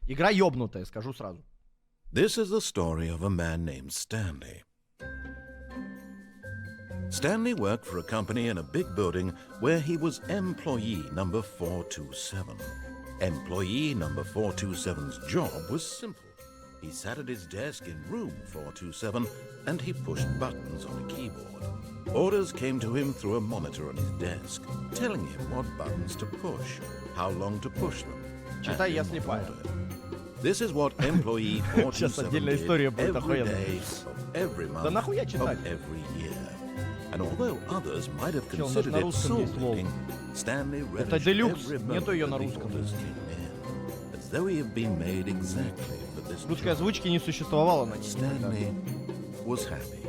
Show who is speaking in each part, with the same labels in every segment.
Speaker 1: Игра ёбнутая, скажу сразу.
Speaker 2: This is the story of a man named Stanley. Stanley worked for a company in a big building where he was employee number 427. Employee number 427's job was simple. He sat at his desk in room 427 and he pushed buttons on a keyboard. Orders came to him through a monitor on his desk, telling him what buttons to push, how long to push them,
Speaker 1: Читай,
Speaker 2: and
Speaker 1: я
Speaker 2: in what
Speaker 1: слепая.
Speaker 2: order. This is what employee
Speaker 1: Сейчас
Speaker 2: 427
Speaker 1: отдельная история
Speaker 2: did
Speaker 1: будет
Speaker 2: every
Speaker 1: охуенная.
Speaker 2: day of every month
Speaker 1: Да нахуя
Speaker 2: of
Speaker 1: читать?
Speaker 2: every year. And although others might have
Speaker 1: Чел,
Speaker 2: considered
Speaker 1: на
Speaker 2: it
Speaker 1: русском есть лол.
Speaker 2: soul-making, Stanley
Speaker 1: Это
Speaker 2: relished
Speaker 1: делюкс,
Speaker 2: every
Speaker 1: нету
Speaker 2: moment
Speaker 1: ее на
Speaker 2: that the
Speaker 1: русском.
Speaker 2: orders came in, as though he had been made exactly for this
Speaker 1: Русской
Speaker 2: job.
Speaker 1: озвучки не существовало на ней никогда.
Speaker 2: Stanley was happy.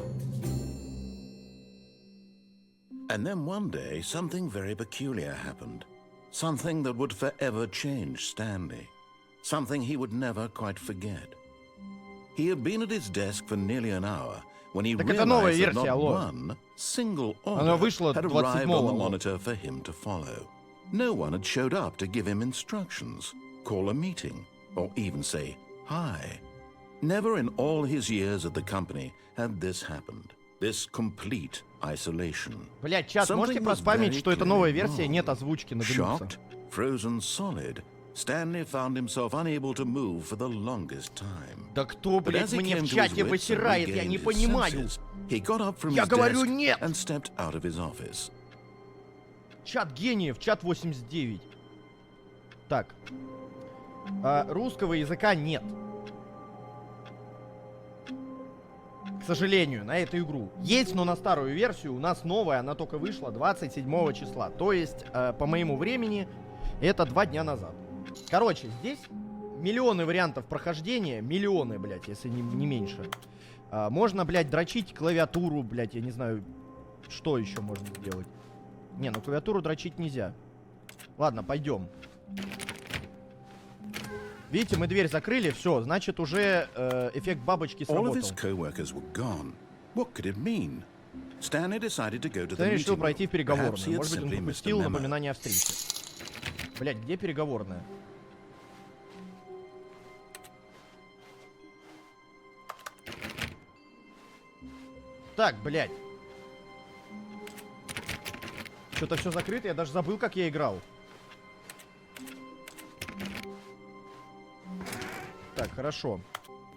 Speaker 2: And then one day, something very peculiar happened. Something that would forever change Stanley. Something he would never quite forget. He had been at his desk for nearly an hour when he
Speaker 1: Так это новая
Speaker 2: realized that
Speaker 1: версия,
Speaker 2: not
Speaker 1: алло.
Speaker 2: one single
Speaker 1: Она
Speaker 2: order
Speaker 1: вышла
Speaker 2: had arrived on
Speaker 1: 27-го,
Speaker 2: the
Speaker 1: алло.
Speaker 2: monitor for him to follow. No one had showed up to give him instructions, call a meeting, or even say hi. Never in all his years at the company had this happened. This complete isolation.
Speaker 1: Блять, чат, можете
Speaker 2: Something was
Speaker 1: проспамить,
Speaker 2: very
Speaker 1: что это новая
Speaker 2: clearly
Speaker 1: версия,
Speaker 2: wrong.
Speaker 1: нет озвучки на Deluxe.
Speaker 2: Shocked, frozen solid, Stanley found himself unable to move for the longest time.
Speaker 1: Да кто,
Speaker 2: But
Speaker 1: блядь,
Speaker 2: as he
Speaker 1: мне
Speaker 2: came
Speaker 1: в
Speaker 2: to his
Speaker 1: чате
Speaker 2: wits and
Speaker 1: высирает, я
Speaker 2: regained
Speaker 1: не
Speaker 2: his
Speaker 1: понимаю.
Speaker 2: senses, he got up from
Speaker 1: Я
Speaker 2: his
Speaker 1: говорю,
Speaker 2: desk
Speaker 1: нет.
Speaker 2: and stepped out of his office.
Speaker 1: Чат гениев, чат 89. Так. Русского языка нет. К сожалению, на эту игру. Есть, но на старую версию. У нас новая, она только вышла 27 числа. То есть, по моему времени, это 2 дня назад. Короче, здесь миллионы вариантов прохождения. Миллионы, блядь, если не меньше. Можно, блядь, дрочить клавиатуру, блядь, я не знаю, что еще можно сделать. Не, ну клавиатуру дрочить нельзя. Ладно, пойдем. Видите, мы дверь закрыли, все, значит уже эффект бабочки
Speaker 2: All of his
Speaker 1: сработал.
Speaker 2: co-workers were gone. What could it mean? Stanley decided to go to the
Speaker 1: Ты решил
Speaker 2: meeting
Speaker 1: пройти в
Speaker 2: room. Perhaps he
Speaker 1: переговорную.
Speaker 2: had
Speaker 1: Может быть, он
Speaker 2: simply missed
Speaker 1: пропустил
Speaker 2: the memo.
Speaker 1: напоминание о встрече. Блять, где переговорная? Так, блять. Что-то все закрыто, я даже забыл, как я играл. Так, хорошо.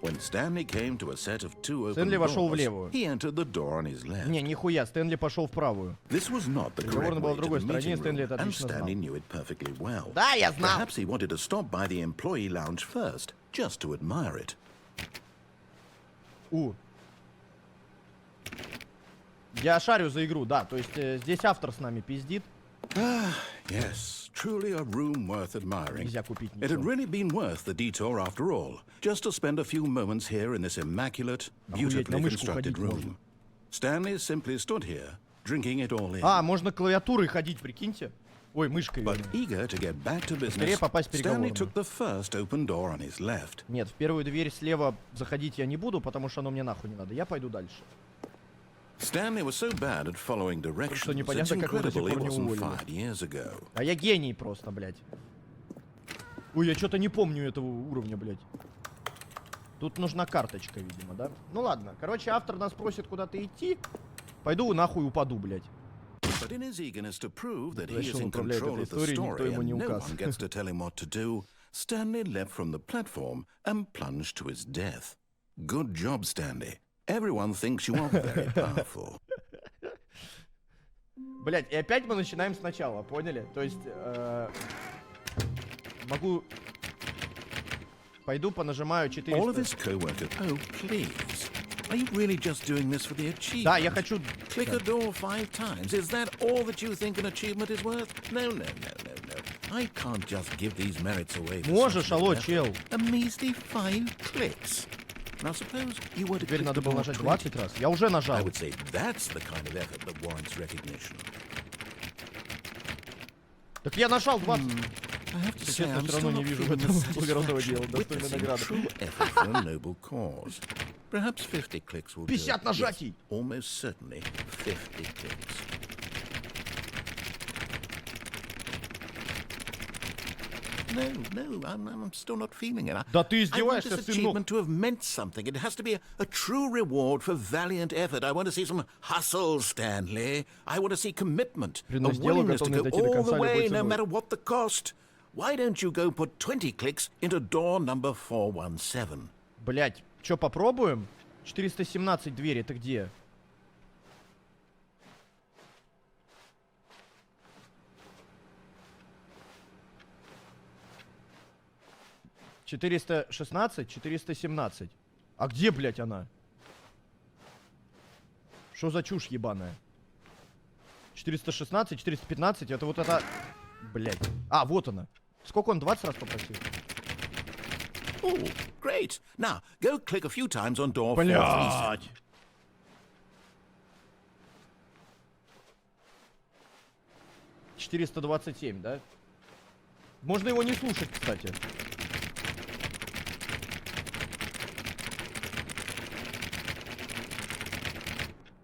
Speaker 2: When Stanley came to a set of two open
Speaker 1: Стэнли вошел в
Speaker 2: doors,
Speaker 1: левую.
Speaker 2: he entered the door on his left.
Speaker 1: Не, нихуя, Стэнли пошел в правую.
Speaker 2: This was not the correct
Speaker 1: Переговорная была
Speaker 2: way
Speaker 1: в
Speaker 2: to
Speaker 1: другой
Speaker 2: the
Speaker 1: стороне,
Speaker 2: meeting
Speaker 1: Стэнли
Speaker 2: room,
Speaker 1: это
Speaker 2: and
Speaker 1: отлично знал.
Speaker 2: Stanley knew it perfectly well.
Speaker 1: Да, я знал.
Speaker 2: Perhaps he wanted to stop by the employee lounge first, just to admire it.
Speaker 1: Я шарю за игру, да, то есть здесь автор с нами пиздит.
Speaker 2: Yes, truly a room worth admiring.
Speaker 1: Нельзя купить
Speaker 2: It had
Speaker 1: ничего.
Speaker 2: really been worth the detour after all, just to spend a few moments here in this immaculate,
Speaker 1: Охуеть, на
Speaker 2: beautifully
Speaker 1: мышку
Speaker 2: constructed
Speaker 1: ходить
Speaker 2: room.
Speaker 1: можно.
Speaker 2: Stanley simply stood here, drinking it all in.
Speaker 1: А, можно клавиатурой ходить, прикиньте. Ой, мышкой,
Speaker 2: But
Speaker 1: вернее.
Speaker 2: eager to get back to
Speaker 1: Скорее
Speaker 2: business,
Speaker 1: попасть в
Speaker 2: Stanley
Speaker 1: переговорную.
Speaker 2: took the first open door on his left.
Speaker 1: Нет, в первую дверь слева заходить я не буду, потому что оно мне нахуй не надо. Я пойду дальше.
Speaker 2: Stanley was so bad at following directions, it's
Speaker 1: непонятно, как его до сих
Speaker 2: incredible he
Speaker 1: пор не
Speaker 2: wasn't
Speaker 1: уволили.
Speaker 2: fired years ago.
Speaker 1: А я гений просто, блядь. Ой, я что-то не помню этого уровня, блядь. Тут нужна карточка, видимо, да? Ну ладно. Короче, автор нас просит куда-то идти. Пойду нахуй упаду, блядь.
Speaker 2: But in his eagerness to prove that he is
Speaker 1: Зачем
Speaker 2: in
Speaker 1: управляет
Speaker 2: control
Speaker 1: этой
Speaker 2: of the
Speaker 1: историей, никто
Speaker 2: story
Speaker 1: ему не
Speaker 2: and no
Speaker 1: указ.
Speaker 2: one gets to tell him what to do, Stanley leapt from the platform and plunged to his death. Good job, Stanley. Everyone thinks you are very powerful.
Speaker 1: Блядь, и опять мы начинаем сначала, поняли? То есть, могу... Пойду понажимаю 400.
Speaker 2: All of his co-workers... Oh, please. Are you really just doing this for the achievement?
Speaker 1: Да, я хочу...
Speaker 2: Click a door 5 times. Is that all that you think an achievement is worth? No, no, no, no, no. I can't just give these merits away. for
Speaker 1: Можешь,
Speaker 2: such
Speaker 1: алло,
Speaker 2: an effort.
Speaker 1: чел.
Speaker 2: A measly 5 clicks. Now suppose you were to
Speaker 1: Теперь
Speaker 2: click
Speaker 1: надо
Speaker 2: the
Speaker 1: было
Speaker 2: door
Speaker 1: нажать
Speaker 2: 20
Speaker 1: 20 раз. Я уже нажал.
Speaker 2: I would say that's the kind of effort that warrants recognition.
Speaker 1: Так я нажал 20.
Speaker 2: I have to say,
Speaker 1: Честно,
Speaker 2: I'm
Speaker 1: всё равно
Speaker 2: still
Speaker 1: не
Speaker 2: not
Speaker 1: вижу в
Speaker 2: feeling
Speaker 1: этом
Speaker 2: the
Speaker 1: благородного
Speaker 2: satisfaction
Speaker 1: дела,
Speaker 2: of
Speaker 1: достойной
Speaker 2: witnessing
Speaker 1: награды.
Speaker 2: true effort for a noble cause. Perhaps 50 clicks will do.
Speaker 1: 50 нажатий.
Speaker 2: Yes, almost certainly 50 clicks. No, I'm still not feeling it.
Speaker 1: Да ты
Speaker 2: I want
Speaker 1: издеваешься,
Speaker 2: this
Speaker 1: сынок.
Speaker 2: achievement to have meant something. It has to be a true reward for valiant effort. I want to see some hustle, Stanley. I want to see commitment, a
Speaker 1: Преданность делу,
Speaker 2: willingness to
Speaker 1: готовность
Speaker 2: go
Speaker 1: дойти до
Speaker 2: all
Speaker 1: конца
Speaker 2: the
Speaker 1: любой
Speaker 2: way, no
Speaker 1: ценой.
Speaker 2: matter what the cost. Why don't you go put 20 clicks into door number 417?
Speaker 1: Блять, чё, попробуем? 417 двери, ты где? «416, 417. А где, блядь, она? Что за чушь ебаная? 416, 415, это вот это... Блядь. А, вот она. Сколько он, 20 раз попросил?
Speaker 2: Oh, great. Now, go click a few times on door 437.
Speaker 1: Блядь. «427, да? Можно его не слушать, кстати.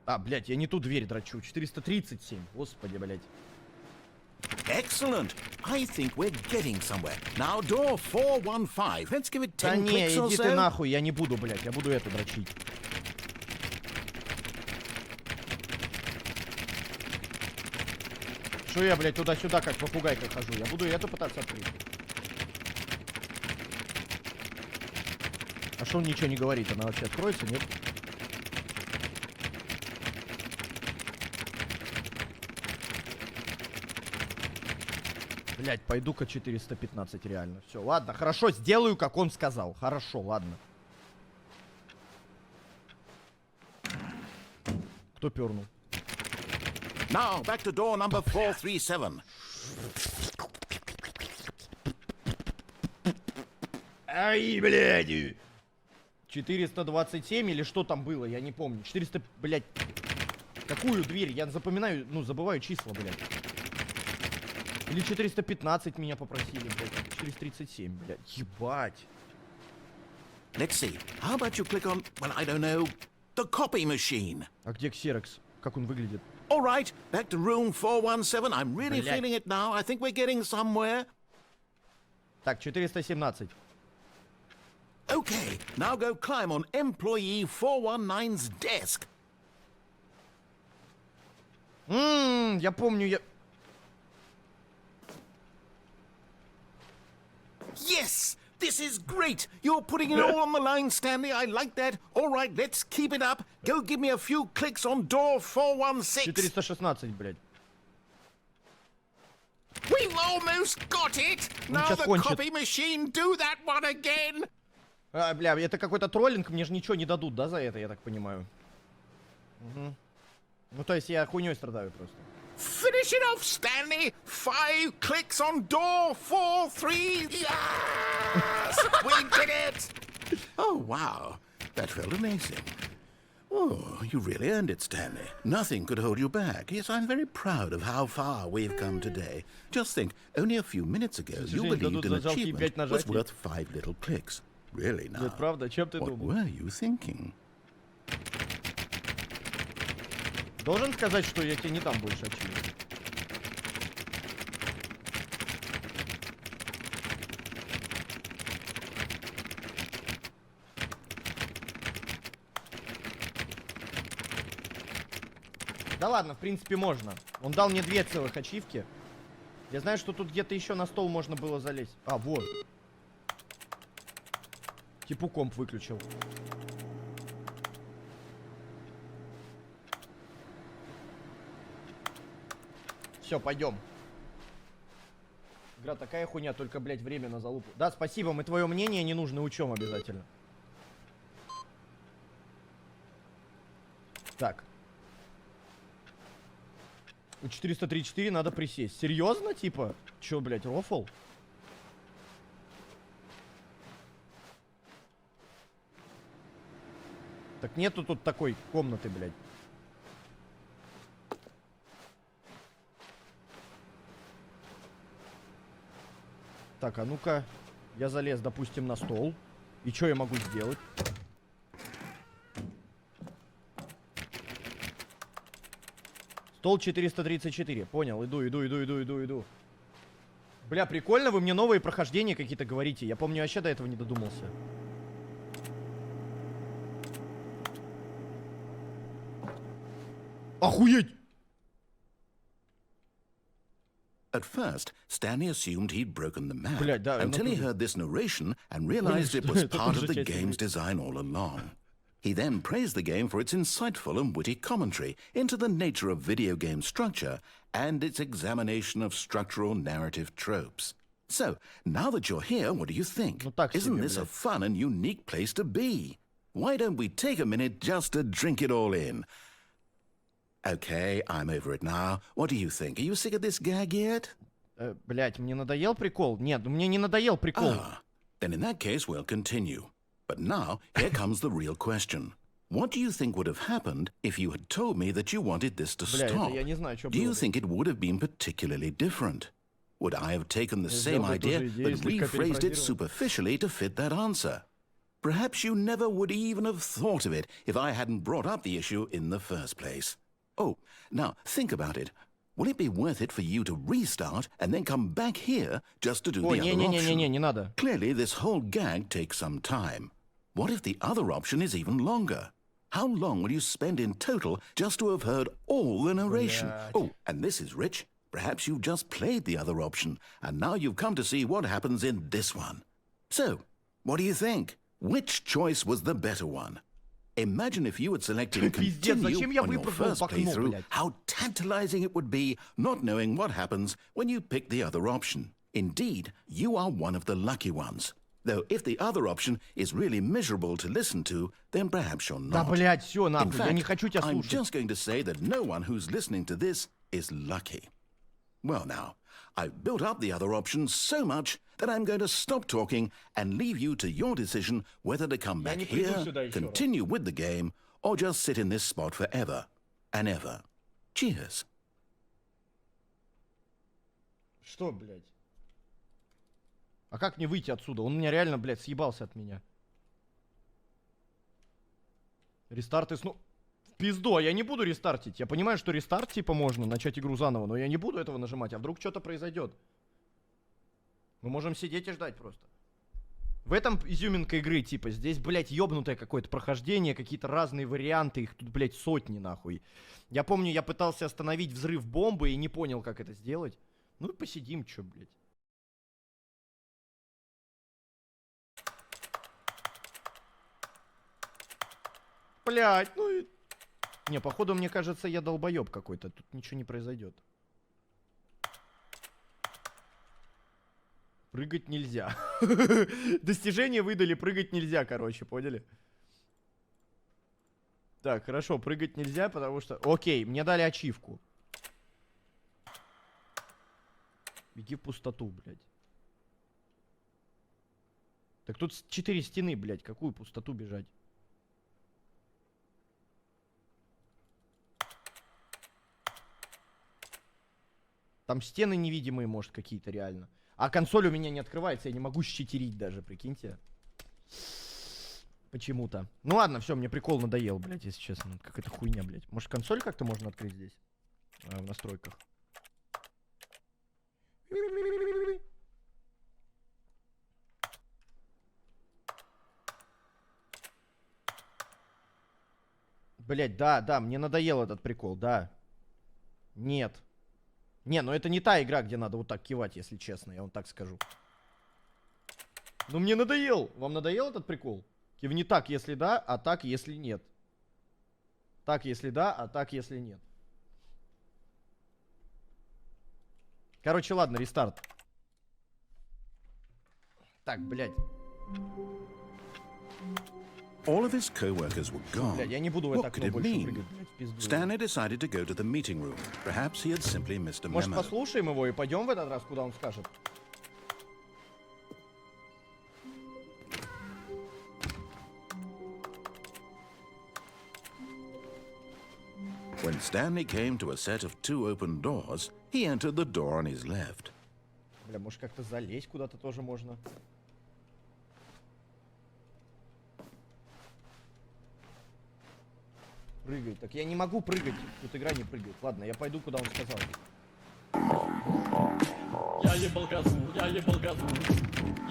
Speaker 1: А, блядь, я не ту дверь дрочу. 437. Господи, блядь.
Speaker 2: Excellent. I think we're getting somewhere. Now, door 415. Let's give it 10
Speaker 1: Да не,
Speaker 2: clicks or
Speaker 1: иди ты
Speaker 2: so.
Speaker 1: нахуй, я не буду, блядь. Я буду эту дрочить. Что я, блядь, туда-сюда, как попугайка хожу? Я буду эту пытаться открыть. А что он ничего не говорит? Она вообще откроется, нет? Блять, пойду-ка 415 реально. Все, ладно, хорошо, сделаю, как он сказал. Хорошо, ладно. Кто пернул?
Speaker 2: Now, back to door number 437.
Speaker 1: Ай, блядь! 427 или что там было, я не помню. 400, блядь. Какую дверь? Я запоминаю, ну, забываю числа, блядь. Или 415 меня попросили, блядь. 437, блядь. Ебать.
Speaker 2: Let's see. How about you click on, well, I don't know, the copy machine?
Speaker 1: А где ксерокс? Как он выглядит?
Speaker 2: All right, back to room 417. I'm really
Speaker 1: Блядь.
Speaker 2: feeling it now. I think we're getting somewhere.
Speaker 1: Так, 417.
Speaker 2: Okay, now go climb on employee 419's desk.
Speaker 1: Я помню, я...
Speaker 2: Yes! This is great! You're putting it all on the line, Stanley. I like that. All right, let's keep it up. Go give me a few clicks on door 416.
Speaker 1: 416, блядь.
Speaker 2: We've almost got it! Now
Speaker 1: сейчас
Speaker 2: the
Speaker 1: кончит.
Speaker 2: copy machine, do that one again!
Speaker 1: А, бля, это какой-то троллинг, мне же ничего не дадут, да, за это, я так понимаю. Угу. Ну, то есть я хуйней страдаю просто.
Speaker 2: Finish it off, Stanley! 5 clicks on door 43. Yes! We did it! Oh, wow. That felt amazing. Oh, you really earned it, Stanley. Nothing could hold you back. Yes, I'm very proud of how far we've come today. Just think, only a few minutes ago, you
Speaker 1: сожалению,
Speaker 2: believed
Speaker 1: дадут
Speaker 2: an
Speaker 1: за жалкие 5
Speaker 2: achievement was
Speaker 1: нажатий.
Speaker 2: worth 5 little clicks. Really now?
Speaker 1: Нет, правда, чем ты
Speaker 2: What
Speaker 1: думал?
Speaker 2: were you thinking?
Speaker 1: Должен сказать, что я тебе не дам больше очевидно. Да ладно, в принципе, можно. Он дал мне 2 целых ачивки. Я знаю, что тут где-то еще на стол можно было залезть. А, вот. Типу комп выключил. Все, пойдем. Игра такая хуйня, только, блядь, время на залупу. Да, спасибо, мы твое мнение не нужно, учем обязательно. Так. У 434 надо присесть. Серьезно, типа? Че, блядь, рофл? Так нету тут такой комнаты, блядь. Так, а ну-ка. Я залез, допустим, на стол. И что я могу сделать? Стол 434. Понял, иду. Бля, прикольно, вы мне новые прохождения какие-то говорите. Я помню, вообще до этого не додумался. Охуеть!
Speaker 2: At first, Stanley assumed he'd broken the map
Speaker 1: Блядь, да,
Speaker 2: until he
Speaker 1: натуре.
Speaker 2: heard this narration and realized it was
Speaker 1: Это
Speaker 2: part
Speaker 1: тоже
Speaker 2: of the
Speaker 1: часть игры.
Speaker 2: game's design all along. He then praised the game for its insightful and witty commentary into the nature of video game structure and its examination of structural narrative tropes. So, now that you're here, what do you think?
Speaker 1: Ну так
Speaker 2: Isn't
Speaker 1: себе,
Speaker 2: this a
Speaker 1: блядь.
Speaker 2: fun and unique place to be? Why don't we take a minute just to drink it all in? Okay, I'm over it now. What do you think? Are you sick of this gag yet?
Speaker 1: Блять, мне надоел прикол? Нет, ну мне не надоел прикол.
Speaker 2: Ah, then in that case, we'll continue. But now, here comes the real question. What do you think would have happened if you had told me that you wanted this to
Speaker 1: Бля,
Speaker 2: stop?
Speaker 1: это я не знаю, что
Speaker 2: Do
Speaker 1: было.
Speaker 2: you think it would have been particularly different? Would I have taken the same
Speaker 1: взял бы эту
Speaker 2: idea
Speaker 1: же идею и
Speaker 2: but
Speaker 1: слегка
Speaker 2: rephrased it
Speaker 1: перефразировал.
Speaker 2: superficially to fit that answer? Perhaps you never would even have thought of it if I hadn't brought up the issue in the first place. Oh, now think about it. Will it be worth it for you to restart and then come back here just to do
Speaker 1: Ой,
Speaker 2: the other option?
Speaker 1: не надо.
Speaker 2: Clearly, this whole gag takes some time. What if the other option is even longer? How long will you spend in total just to have heard all the narration?
Speaker 1: Блядь.
Speaker 2: Oh, and this is rich. Perhaps you've just played the other option, and now you've come to see what happens in this one. So, what do you think? Which choice was the better one? Imagine if you had selected
Speaker 1: Пиздец, зачем
Speaker 2: continue
Speaker 1: я
Speaker 2: on your
Speaker 1: выпрыгнул
Speaker 2: first
Speaker 1: в окно,
Speaker 2: playthrough,
Speaker 1: блядь?
Speaker 2: how tantalizing it would be not knowing what happens when you pick the other option. Indeed, you are one of the lucky ones. Though if the other option is really miserable to listen to, then perhaps you're
Speaker 1: Да,
Speaker 2: not.
Speaker 1: блять, все,
Speaker 2: In
Speaker 1: нахуй, я не
Speaker 2: fact,
Speaker 1: хочу тебя
Speaker 2: I'm
Speaker 1: слушать.
Speaker 2: just going to say that no one who's listening to this is lucky. Well now, I've built up the other options so much that I'm going to stop talking and leave you to your decision whether to come back
Speaker 1: не приду
Speaker 2: here,
Speaker 1: сюда еще раз.
Speaker 2: continue with the game, or just sit in this spot forever and ever. Cheers.
Speaker 1: Что, блядь? А как мне выйти отсюда? Он меня реально, блядь, съебался от меня. Рестарт и снова... В пизду, а я не буду рестартить. Я понимаю, что рестарт, типа, можно начать игру заново, но я не буду этого нажимать. А вдруг что-то произойдет? Мы можем сидеть и ждать просто. В этом изюминка игры, типа, здесь, блядь, ёбнутое какое-то прохождение, какие-то разные варианты, их тут, блядь, сотни, нахуй. Я помню, я пытался остановить взрыв бомбы и не понял, как это сделать. Ну и посидим, чё, блядь. Блядь, ну и... Не, походу, мне кажется, я долбоёб какой-то. Тут ничего не произойдет. Прыгать нельзя. Достижение выдали, прыгать нельзя, короче, поняли? Так, хорошо, прыгать нельзя, потому что... Окей, мне дали ачивку. Беги в пустоту, блядь. Так тут 4 стены, блядь, какую пустоту бежать? Там стены невидимые, может, какие-то реально. А консоль у меня не открывается, я не могу щитерить даже, прикиньте. Почему-то. Ну ладно, все, мне прикол надоел, блядь, если честно. Какая-то хуйня, блядь. Может, консоль как-то можно открыть здесь? В настройках. Блядь, да, мне надоел этот прикол, да. Нет. Не, ну это не та игра, где надо вот так кивать, если честно, я вам так скажу. Ну мне надоел. Вам надоел этот прикол? Кивни так, если да, а так, если нет. Так, если да, а так, если нет. Короче, ладно, рестарт. Так, блядь.
Speaker 2: All of his co-workers were gone.
Speaker 1: Блядь, я не буду в это
Speaker 2: What could
Speaker 1: окно
Speaker 2: it
Speaker 1: больше
Speaker 2: mean?
Speaker 1: прыгать, блядь, в пизду.
Speaker 2: Stanley decided to go to the meeting room. Perhaps he had simply missed a
Speaker 1: Может,
Speaker 2: memo.
Speaker 1: послушаем его и пойдем в этот раз, куда он скажет?
Speaker 2: When Stanley came to a set of 2 open doors, he entered the door on his left.
Speaker 1: Бля, может как-то залезть куда-то тоже можно. Прыгай. Так я не могу прыгать. Тут игра не прыгает. Ладно, я пойду, куда он сказал.
Speaker 3: ебал газу, я ебал газу,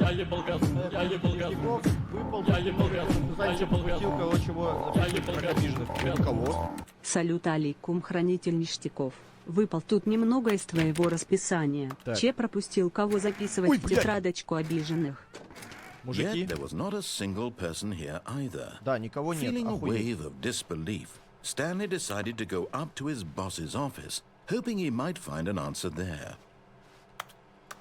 Speaker 3: я ебал газу, я ебал газу,
Speaker 1: Выпал,
Speaker 3: я ебал газу, я ебал газу,
Speaker 1: кого чего
Speaker 3: я ебал
Speaker 1: обиженных.
Speaker 3: газу.
Speaker 1: Кого?
Speaker 4: Салют алейкум, хранитель ништяков. Выпал тут немного из твоего расписания.
Speaker 1: Так.
Speaker 4: Че пропустил, кого записывать
Speaker 1: Ой,
Speaker 4: в
Speaker 1: блядь.
Speaker 4: тетрадочку обиженных?
Speaker 1: Мужики?
Speaker 2: Yet there was not a single person here either.
Speaker 1: Да, никого нет.
Speaker 2: Feeling a
Speaker 1: Охуеть.
Speaker 2: wave of disbelief, Stanley decided to go up to his boss's office, hoping he might find an answer there.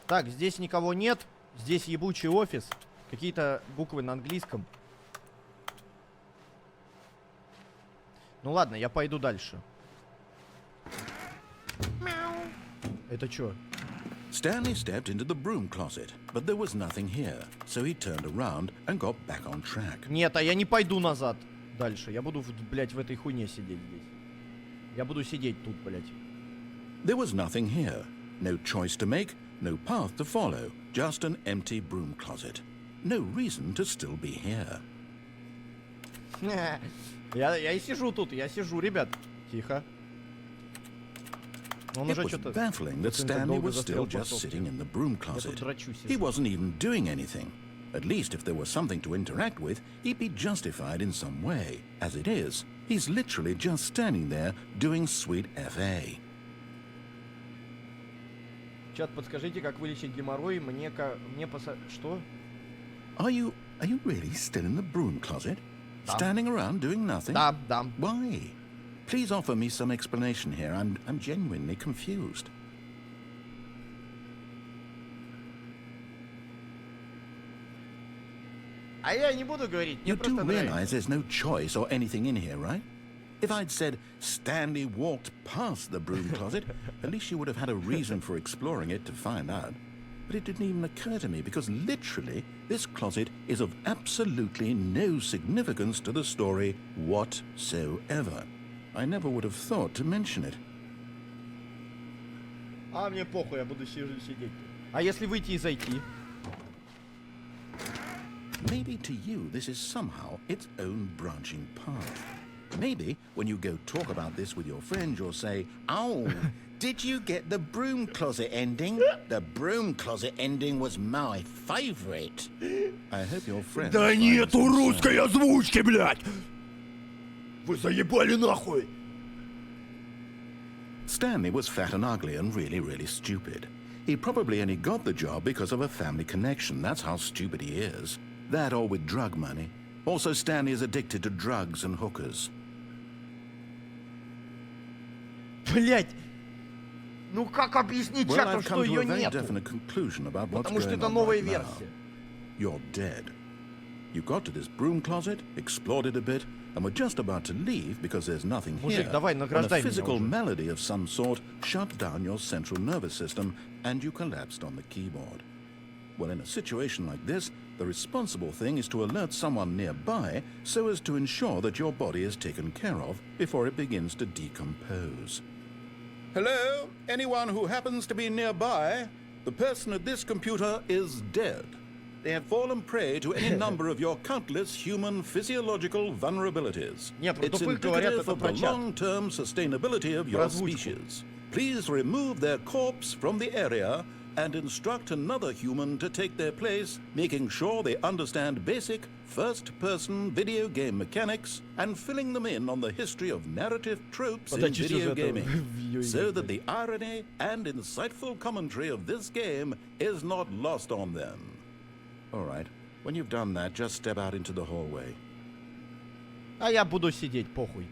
Speaker 1: Так, здесь никого нет. Здесь ебучий офис. Какие-то буквы на английском. Ну ладно, я пойду дальше. Это чё?
Speaker 2: Stanley stepped into the broom closet, but there was nothing here, so he turned around and got back on track.
Speaker 1: Нет, а я не пойду назад дальше. Я буду, блядь, в этой хуйне сидеть здесь. Я буду сидеть тут, блядь.
Speaker 2: There was nothing here. No choice to make, no path to follow, just an empty broom closet. No reason to still be here.
Speaker 1: Я и сижу тут, я сижу, ребят. Тихо. Он
Speaker 2: It
Speaker 1: уже
Speaker 2: was
Speaker 1: что-то...
Speaker 2: baffling that
Speaker 1: Очень так
Speaker 2: Stanley
Speaker 1: долго
Speaker 2: was
Speaker 1: застрял
Speaker 2: still
Speaker 1: в
Speaker 2: just
Speaker 1: массовке.
Speaker 2: sitting in the broom
Speaker 1: Я тут
Speaker 2: closet.
Speaker 1: драчусь.
Speaker 2: He wasn't even doing anything. At least if there was something to interact with, he'd be justified in some way. As it is, he's literally just standing there doing sweet FA.
Speaker 1: Чат, подскажите, как вылечить геморрой? Мне Что?
Speaker 2: Are you really still in the broom closet?
Speaker 1: Да.
Speaker 2: Standing around doing nothing?
Speaker 1: Да, да.
Speaker 2: Why? Please offer me some explanation here. I'm genuinely confused.
Speaker 1: А я не буду говорить, мне
Speaker 2: You do
Speaker 1: просто нравится.
Speaker 2: realize there's no choice or anything in here, right? If I'd said Stanley walked past the broom closet, at least you would have had a reason for exploring it to find out. But it didn't even occur to me because literally this closet is of absolutely no significance to the story whatsoever. I never would have thought to mention it.
Speaker 1: А мне похуй, я буду сидеть. А если выйти и зайти?
Speaker 2: Maybe to you this is somehow its own branching path. Maybe when you go talk about this with your friends, you'll say, "Oh, did you get the broom closet ending? The broom closet ending was my favorite." I hope your friends.
Speaker 5: Да
Speaker 2: find
Speaker 5: нету
Speaker 2: this
Speaker 5: русской озвучки, блядь! Вы заебали нахуй!
Speaker 2: Stanley was fat and ugly and really, really stupid. He probably only got the job because of a family connection. That's how stupid he is. That or with drug money. Also, Stanley is addicted to drugs and hookers.
Speaker 1: Блять! Ну как объяснить
Speaker 2: Well,
Speaker 1: чату,
Speaker 2: I've
Speaker 1: что
Speaker 2: come to
Speaker 1: ее
Speaker 2: a very
Speaker 1: нету?
Speaker 2: definite conclusion about what's
Speaker 1: Потому что
Speaker 2: going
Speaker 1: это
Speaker 2: on
Speaker 1: новая
Speaker 2: right now.
Speaker 1: версия.
Speaker 2: You're dead. You got to this broom closet, explored it a bit, and were just about to leave because there's nothing
Speaker 1: Мужик,
Speaker 2: here.
Speaker 1: давай,
Speaker 2: when a
Speaker 1: награждай меня
Speaker 2: physical
Speaker 1: уже.
Speaker 2: melody of some sort shut down your central nervous system, and you collapsed on the keyboard. Well, in a situation like this, the responsible thing is to alert someone nearby so as to ensure that your body is taken care of before it begins to decompose. Hello? Anyone who happens to be nearby? The person at this computer is dead. They have fallen prey to any number of your countless human physiological vulnerabilities.
Speaker 1: Не, про
Speaker 2: It's
Speaker 1: тупых говорят
Speaker 2: indicative
Speaker 1: это
Speaker 2: of
Speaker 1: про
Speaker 2: the
Speaker 1: чат.
Speaker 2: long-term sustainability of your
Speaker 1: озвучку.
Speaker 2: species. Please remove their corpse from the area and instruct another human to take their place, making sure they understand basic first-person video game mechanics and filling them in on the history of narrative tropes in
Speaker 1: Подачи
Speaker 2: video
Speaker 1: сюжета
Speaker 2: gaming,
Speaker 1: в видеоиграх,
Speaker 2: so that
Speaker 1: блядь.
Speaker 2: the irony and insightful commentary of this game is not lost on them. All right, when you've done that, just step out into the hallway.
Speaker 1: А я буду сидеть, похуй.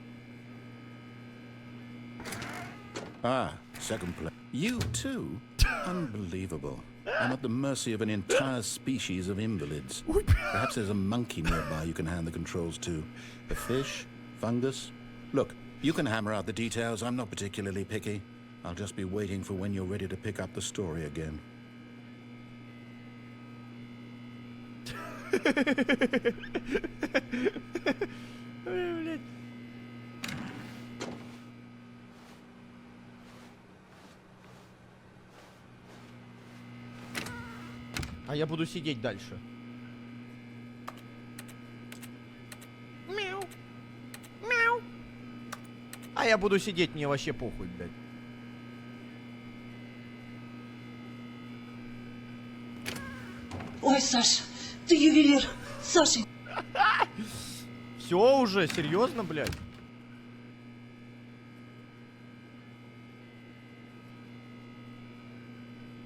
Speaker 2: Ah, second place. You too? Unbelievable. I'm at the mercy of an entire species of invalids. Perhaps there's a monkey nearby you can hand the controls to. A fish? Fungus? Look, you can hammer out the details. I'm not particularly picky. I'll just be waiting for when you're ready to pick up the story again.
Speaker 1: Блядь. А я буду сидеть дальше. Мяу. Мяу. А я буду сидеть, мне вообще похуй, блядь.
Speaker 6: Саш, ты ювелир. Саша.
Speaker 1: Все уже, серьезно, блядь?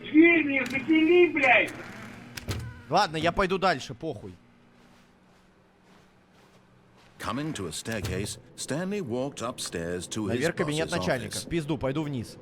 Speaker 7: Дверь мне запили, блядь!
Speaker 1: Ладно, я пойду дальше, похуй.
Speaker 2: Coming to a staircase, Stanley walked upstairs to his
Speaker 1: Наверх кабинет
Speaker 2: boss's
Speaker 1: начальника.
Speaker 2: office.
Speaker 1: В пизду, пойду вниз.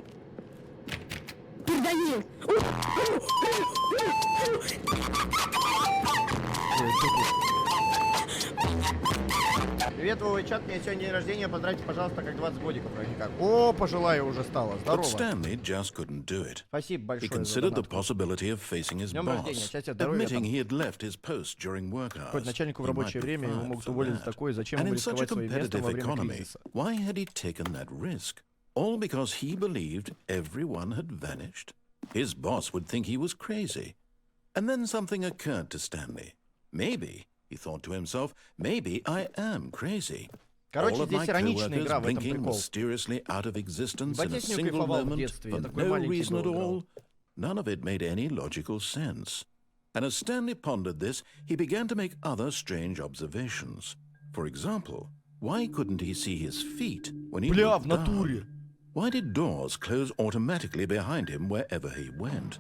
Speaker 1: Привет, Вова чат, у меня сегодня день рождения, поздравьте, пожалуйста, как 20 годиков, вроде как. О, пожилая уже стала,
Speaker 2: But
Speaker 1: здорово.
Speaker 2: Stanley just couldn't do it.
Speaker 1: Спасибо
Speaker 2: He
Speaker 1: большое за
Speaker 2: considered the
Speaker 1: донат.
Speaker 2: possibility of facing his
Speaker 1: Днем рождения,
Speaker 2: boss,
Speaker 1: счастья, здоровья,
Speaker 2: admitting
Speaker 1: там.
Speaker 2: he had left his post during work
Speaker 1: Хоть
Speaker 2: hours.
Speaker 1: начальнику в
Speaker 2: He might
Speaker 1: рабочее
Speaker 2: be
Speaker 1: время его
Speaker 2: fired
Speaker 1: могут
Speaker 2: for
Speaker 1: уволить за
Speaker 2: that.
Speaker 1: такое, зачем
Speaker 2: And
Speaker 1: ему
Speaker 2: in such a
Speaker 1: рисковать своим местом во
Speaker 2: competitive
Speaker 1: время
Speaker 2: economy,
Speaker 1: кризиса?
Speaker 2: why had he taken that risk? All because he believed everyone had vanished? His boss would think he was crazy. And then something occurred to Stanley. Maybe, he thought to himself, maybe I am crazy.
Speaker 1: Короче,
Speaker 2: All of
Speaker 1: здесь
Speaker 2: my
Speaker 1: ироничная
Speaker 2: coworkers
Speaker 1: игра, в этом
Speaker 2: blinking
Speaker 1: прикол.
Speaker 2: mysteriously out of existence
Speaker 1: Ебать,
Speaker 2: in
Speaker 1: я
Speaker 2: a
Speaker 1: с ним
Speaker 2: single
Speaker 1: кайфовал в
Speaker 2: moment
Speaker 1: детстве, я
Speaker 2: for
Speaker 1: такой
Speaker 2: no
Speaker 1: маленький
Speaker 2: reason
Speaker 1: был,
Speaker 2: at
Speaker 1: играл.
Speaker 2: all. None of it made any logical sense. And as Stanley pondered this, he began to make other strange observations. For example, why couldn't he see his feet when he
Speaker 1: Бля,
Speaker 2: looked
Speaker 1: в натуре.
Speaker 2: down? Why did doors close automatically behind him wherever he went?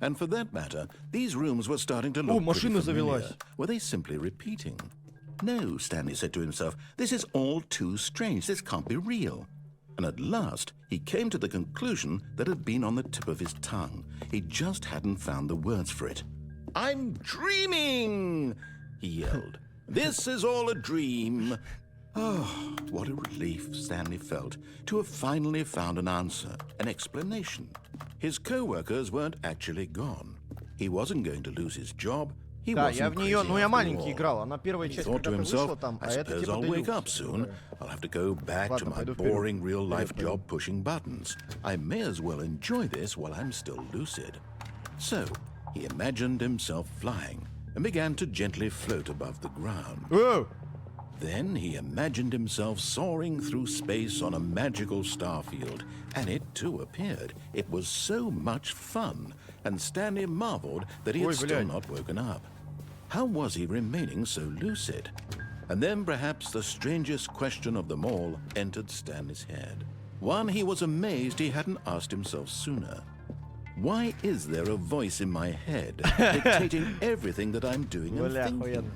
Speaker 2: And for that matter, these rooms were starting to look pretty
Speaker 1: машина
Speaker 2: familiar.
Speaker 1: завелась.
Speaker 2: Were they simply repeating? No, Stanley said to himself, this is all too strange. This can't be real. And at last, he came to the conclusion that had been on the tip of his tongue. He just hadn't found the words for it. I'm dreaming, he yelled. This is all a dream. Oh, what a relief Stanley felt to have finally found an answer, an explanation. His co-workers weren't actually gone. He wasn't going to lose his job. He
Speaker 1: Да,
Speaker 2: wasn't
Speaker 1: я в нее,
Speaker 2: crazy
Speaker 1: ну я
Speaker 2: after
Speaker 1: маленький
Speaker 2: all.
Speaker 1: играл, она первая
Speaker 2: He
Speaker 1: часть
Speaker 2: thought to
Speaker 1: когда-то вышла
Speaker 2: himself,
Speaker 1: там, а
Speaker 2: I
Speaker 1: это
Speaker 2: suppose
Speaker 1: типа
Speaker 2: I'll wake up
Speaker 1: делюкс.
Speaker 2: soon. I'll have to go back to
Speaker 1: Ладно,
Speaker 2: my
Speaker 1: пойду вперед.
Speaker 2: boring real-life
Speaker 1: Вперед,
Speaker 2: job pushing buttons. I may as well enjoy this while I'm still lucid. So, he imagined himself flying and began to gently float above the ground. Then he imagined himself soaring through space on a magical starfield, and it too appeared. It was so much fun, and Stanley marveled that he
Speaker 1: Ой,
Speaker 2: had still
Speaker 1: блядь.
Speaker 2: not woken up. How was he remaining so lucid? And then perhaps the strangest question of them all entered Stanley's head. One he was amazed he hadn't asked himself sooner. Why is there a voice in my head dictating everything that I'm doing and
Speaker 1: Бля,
Speaker 2: thinking?
Speaker 1: охуенно.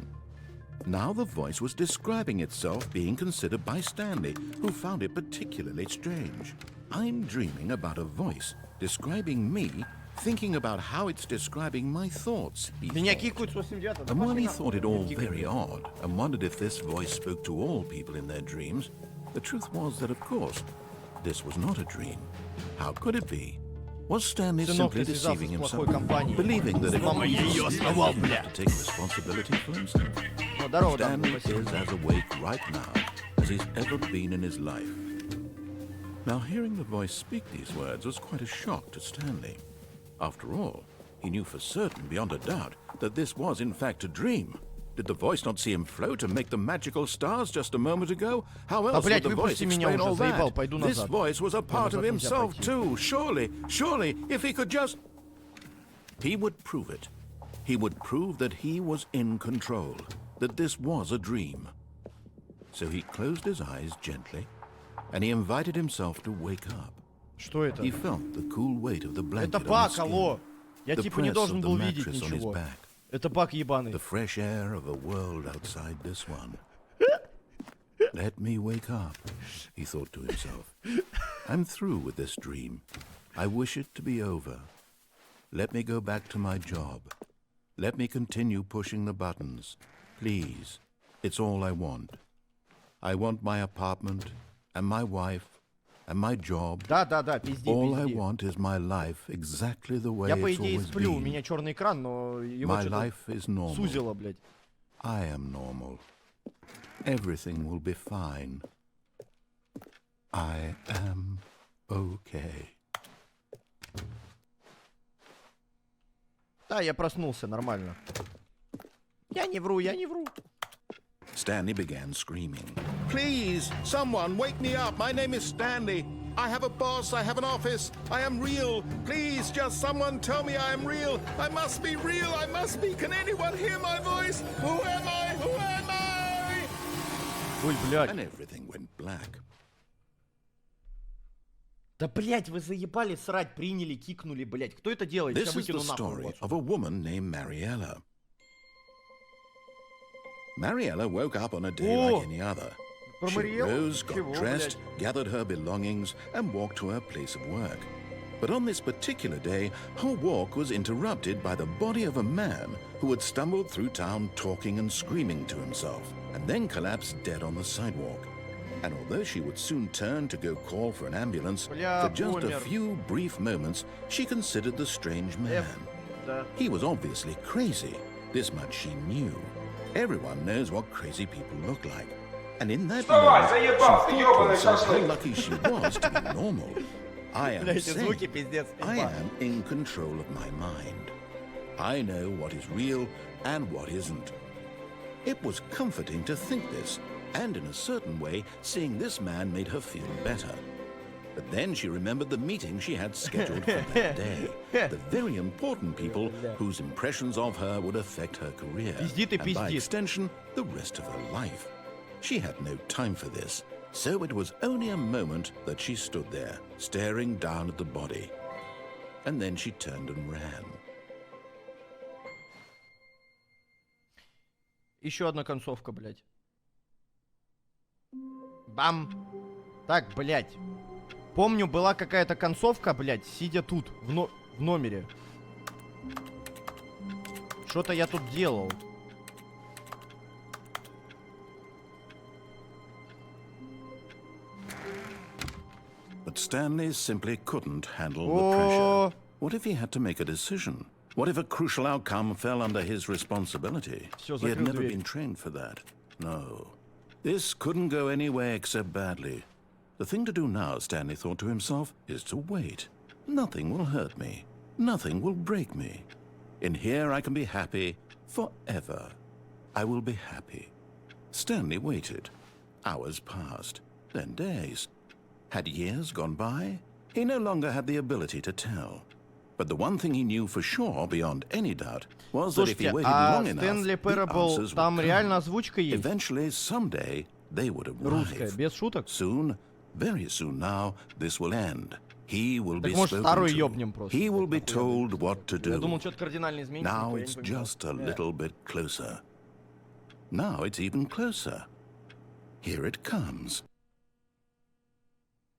Speaker 2: Now the voice was describing itself being considered by Stanley, who found it particularly strange. I'm dreaming about a voice describing me, thinking about how it's describing my thoughts, he
Speaker 1: Меня
Speaker 2: thought.
Speaker 1: кикают с 89-го.
Speaker 2: And while he thought it all very odd, and wondered if this voice spoke to all people in their dreams, the truth was that, of course, this was not a dream. How could it be? Was Stanley
Speaker 1: Сынок,
Speaker 2: simply
Speaker 1: ты связался
Speaker 2: deceiving
Speaker 1: с
Speaker 2: himself,
Speaker 1: плохой компанией.
Speaker 2: believing that it
Speaker 1: Мама, я её основал,
Speaker 2: he
Speaker 1: бля.
Speaker 2: had to take responsibility for himself?
Speaker 1: Ну, здорово, да,
Speaker 2: Stanley
Speaker 1: спасибо.
Speaker 2: is as awake right now as he's ever been in his life. Now, hearing the voice speak these words was quite a shock to Stanley. After all, he knew for certain, beyond a doubt, that this was in fact a dream. Did the voice not see him float and make the magical stars just a moment ago? How else
Speaker 1: блядь,
Speaker 2: would the voice
Speaker 1: выпусти меня
Speaker 2: explain
Speaker 1: уже,
Speaker 2: all
Speaker 1: заебал,
Speaker 2: that?
Speaker 1: пойду
Speaker 2: This
Speaker 1: назад.
Speaker 2: voice was a part of
Speaker 1: назад нельзя
Speaker 2: himself
Speaker 1: пойти.
Speaker 2: too. Surely, if he could just... He would prove it. He would prove that he was in control, that this was a dream. So he closed his eyes gently, and he invited himself to wake up.
Speaker 1: Что это?
Speaker 2: He felt the cool weight of the blanket
Speaker 1: Это
Speaker 2: on his
Speaker 1: баг,
Speaker 2: skin,
Speaker 1: алло. Я
Speaker 2: the
Speaker 1: типа не
Speaker 2: press
Speaker 1: должен
Speaker 2: of the
Speaker 1: был видеть
Speaker 2: mattress on his
Speaker 1: ничего.
Speaker 2: back,
Speaker 1: Это баг ебаный.
Speaker 2: the fresh air of a world outside this one. Let me wake up, he thought to himself. I'm through with this dream. I wish it to be over. Let me go back to my job. Let me continue pushing the buttons. Please, it's all I want. I want my apartment, and my wife, and my job.
Speaker 1: Да, пизди,
Speaker 2: All I
Speaker 1: пизди.
Speaker 2: want is my life exactly the way
Speaker 1: Я по
Speaker 2: it's
Speaker 1: идее
Speaker 2: always
Speaker 1: сплю, у
Speaker 2: been.
Speaker 1: меня черный экран, но его
Speaker 2: My
Speaker 1: что-то
Speaker 2: life is normal.
Speaker 1: сузило, блядь.
Speaker 2: I am normal. Everything will be fine. I am okay.
Speaker 1: Да, я проснулся, нормально. Я не вру, я не вру.
Speaker 2: Stanley began screaming. Please, someone, wake me up. My name is Stanley. I have a boss. I have an office. I am real. Please, just someone tell me I am real. I must be real. I must be. Can anyone hear my voice? Who am I? Who am I?
Speaker 1: Ой, блядь.
Speaker 2: And everything went black.
Speaker 1: Да, блядь, вы заебали срать, приняли, кикнули, блядь. Кто это делает?
Speaker 2: This
Speaker 1: Я
Speaker 2: is the
Speaker 1: выкину нахуй
Speaker 2: story
Speaker 1: вас.
Speaker 2: of a woman named Mariella. Mariella woke up on a day
Speaker 1: Oh,
Speaker 2: like any other.
Speaker 1: про
Speaker 2: She
Speaker 1: Мариэллу?
Speaker 2: rose, got
Speaker 1: Чего,
Speaker 2: dressed,
Speaker 1: блядь?
Speaker 2: gathered her belongings, and walked to her place of work. But on this particular day, her walk was interrupted by the body of a man who had stumbled through town talking and screaming to himself, and then collapsed dead on the sidewalk. And although she would soon turn to go call for an ambulance,
Speaker 1: Бля,
Speaker 2: for just a
Speaker 1: умер.
Speaker 2: few brief moments, she considered the strange man.
Speaker 1: Да.
Speaker 2: He was obviously crazy. This much she knew. Everyone knows what crazy people look like. And in that
Speaker 7: Вставай,
Speaker 2: moment, she
Speaker 7: заебал, ты
Speaker 2: thought to
Speaker 7: ёбаный
Speaker 2: herself how
Speaker 7: шашлык.
Speaker 2: lucky she was to be normal. I am
Speaker 1: Бля, эти
Speaker 2: sane.
Speaker 1: звуки пиздец.
Speaker 2: I
Speaker 1: ебать.
Speaker 2: am in control of my mind. I know what is real and what isn't. It was comforting to think this, and in a certain way, seeing this man made her feel better. But then she remembered the meeting she had scheduled for that day. The very important people whose impressions of her would affect her career,
Speaker 1: Пиздит и
Speaker 2: and by
Speaker 1: пиздит.
Speaker 2: extension, the rest of her life. She had no time for this, so it was only a moment that she stood there, staring down at the body. And then she turned and ran.
Speaker 1: Еще одна концовка, блядь. Бам. Так, блядь. Помню, была какая-то концовка, блядь, сидя тут, в номере. Что-то я тут делал.
Speaker 2: But Stanley simply couldn't handle the
Speaker 1: О,
Speaker 2: pressure. What if he had to make a decision? What if a crucial outcome fell under his responsibility?
Speaker 1: Всё,
Speaker 2: He had
Speaker 1: закрыл
Speaker 2: never
Speaker 1: дверь.
Speaker 2: been trained for that. No. This couldn't go anywhere except badly. The thing to do now, Stanley thought to himself, is to wait. Nothing will hurt me. Nothing will break me. In here I can be happy forever. I will be happy. Stanley waited. Hours passed, then days. Had years gone by? He no longer had the ability to tell. But the one thing he knew for sure, beyond any doubt, was that if he
Speaker 1: Слушайте,
Speaker 2: waited
Speaker 1: а
Speaker 2: long enough,
Speaker 1: Стэнли
Speaker 2: the
Speaker 1: Parable,
Speaker 2: answers
Speaker 1: там
Speaker 2: would
Speaker 1: реально
Speaker 2: come.
Speaker 1: озвучка есть?
Speaker 2: Eventually, someday, they would
Speaker 1: Русская,
Speaker 2: arrive.
Speaker 1: без шуток?
Speaker 2: Soon, very soon now, this will end. He will
Speaker 1: Так
Speaker 2: be
Speaker 1: может
Speaker 2: spoken
Speaker 1: старую
Speaker 2: to.
Speaker 1: ёбнем просто?
Speaker 2: He will be
Speaker 1: Нахуя,
Speaker 2: told
Speaker 1: блядь?
Speaker 2: what to
Speaker 1: Я думал,
Speaker 2: do.
Speaker 1: что-то кардинально изменится.
Speaker 2: Now
Speaker 1: нихуя не
Speaker 2: it's
Speaker 1: поменялось.
Speaker 2: just a little bit closer. Now it's even closer. Here it comes.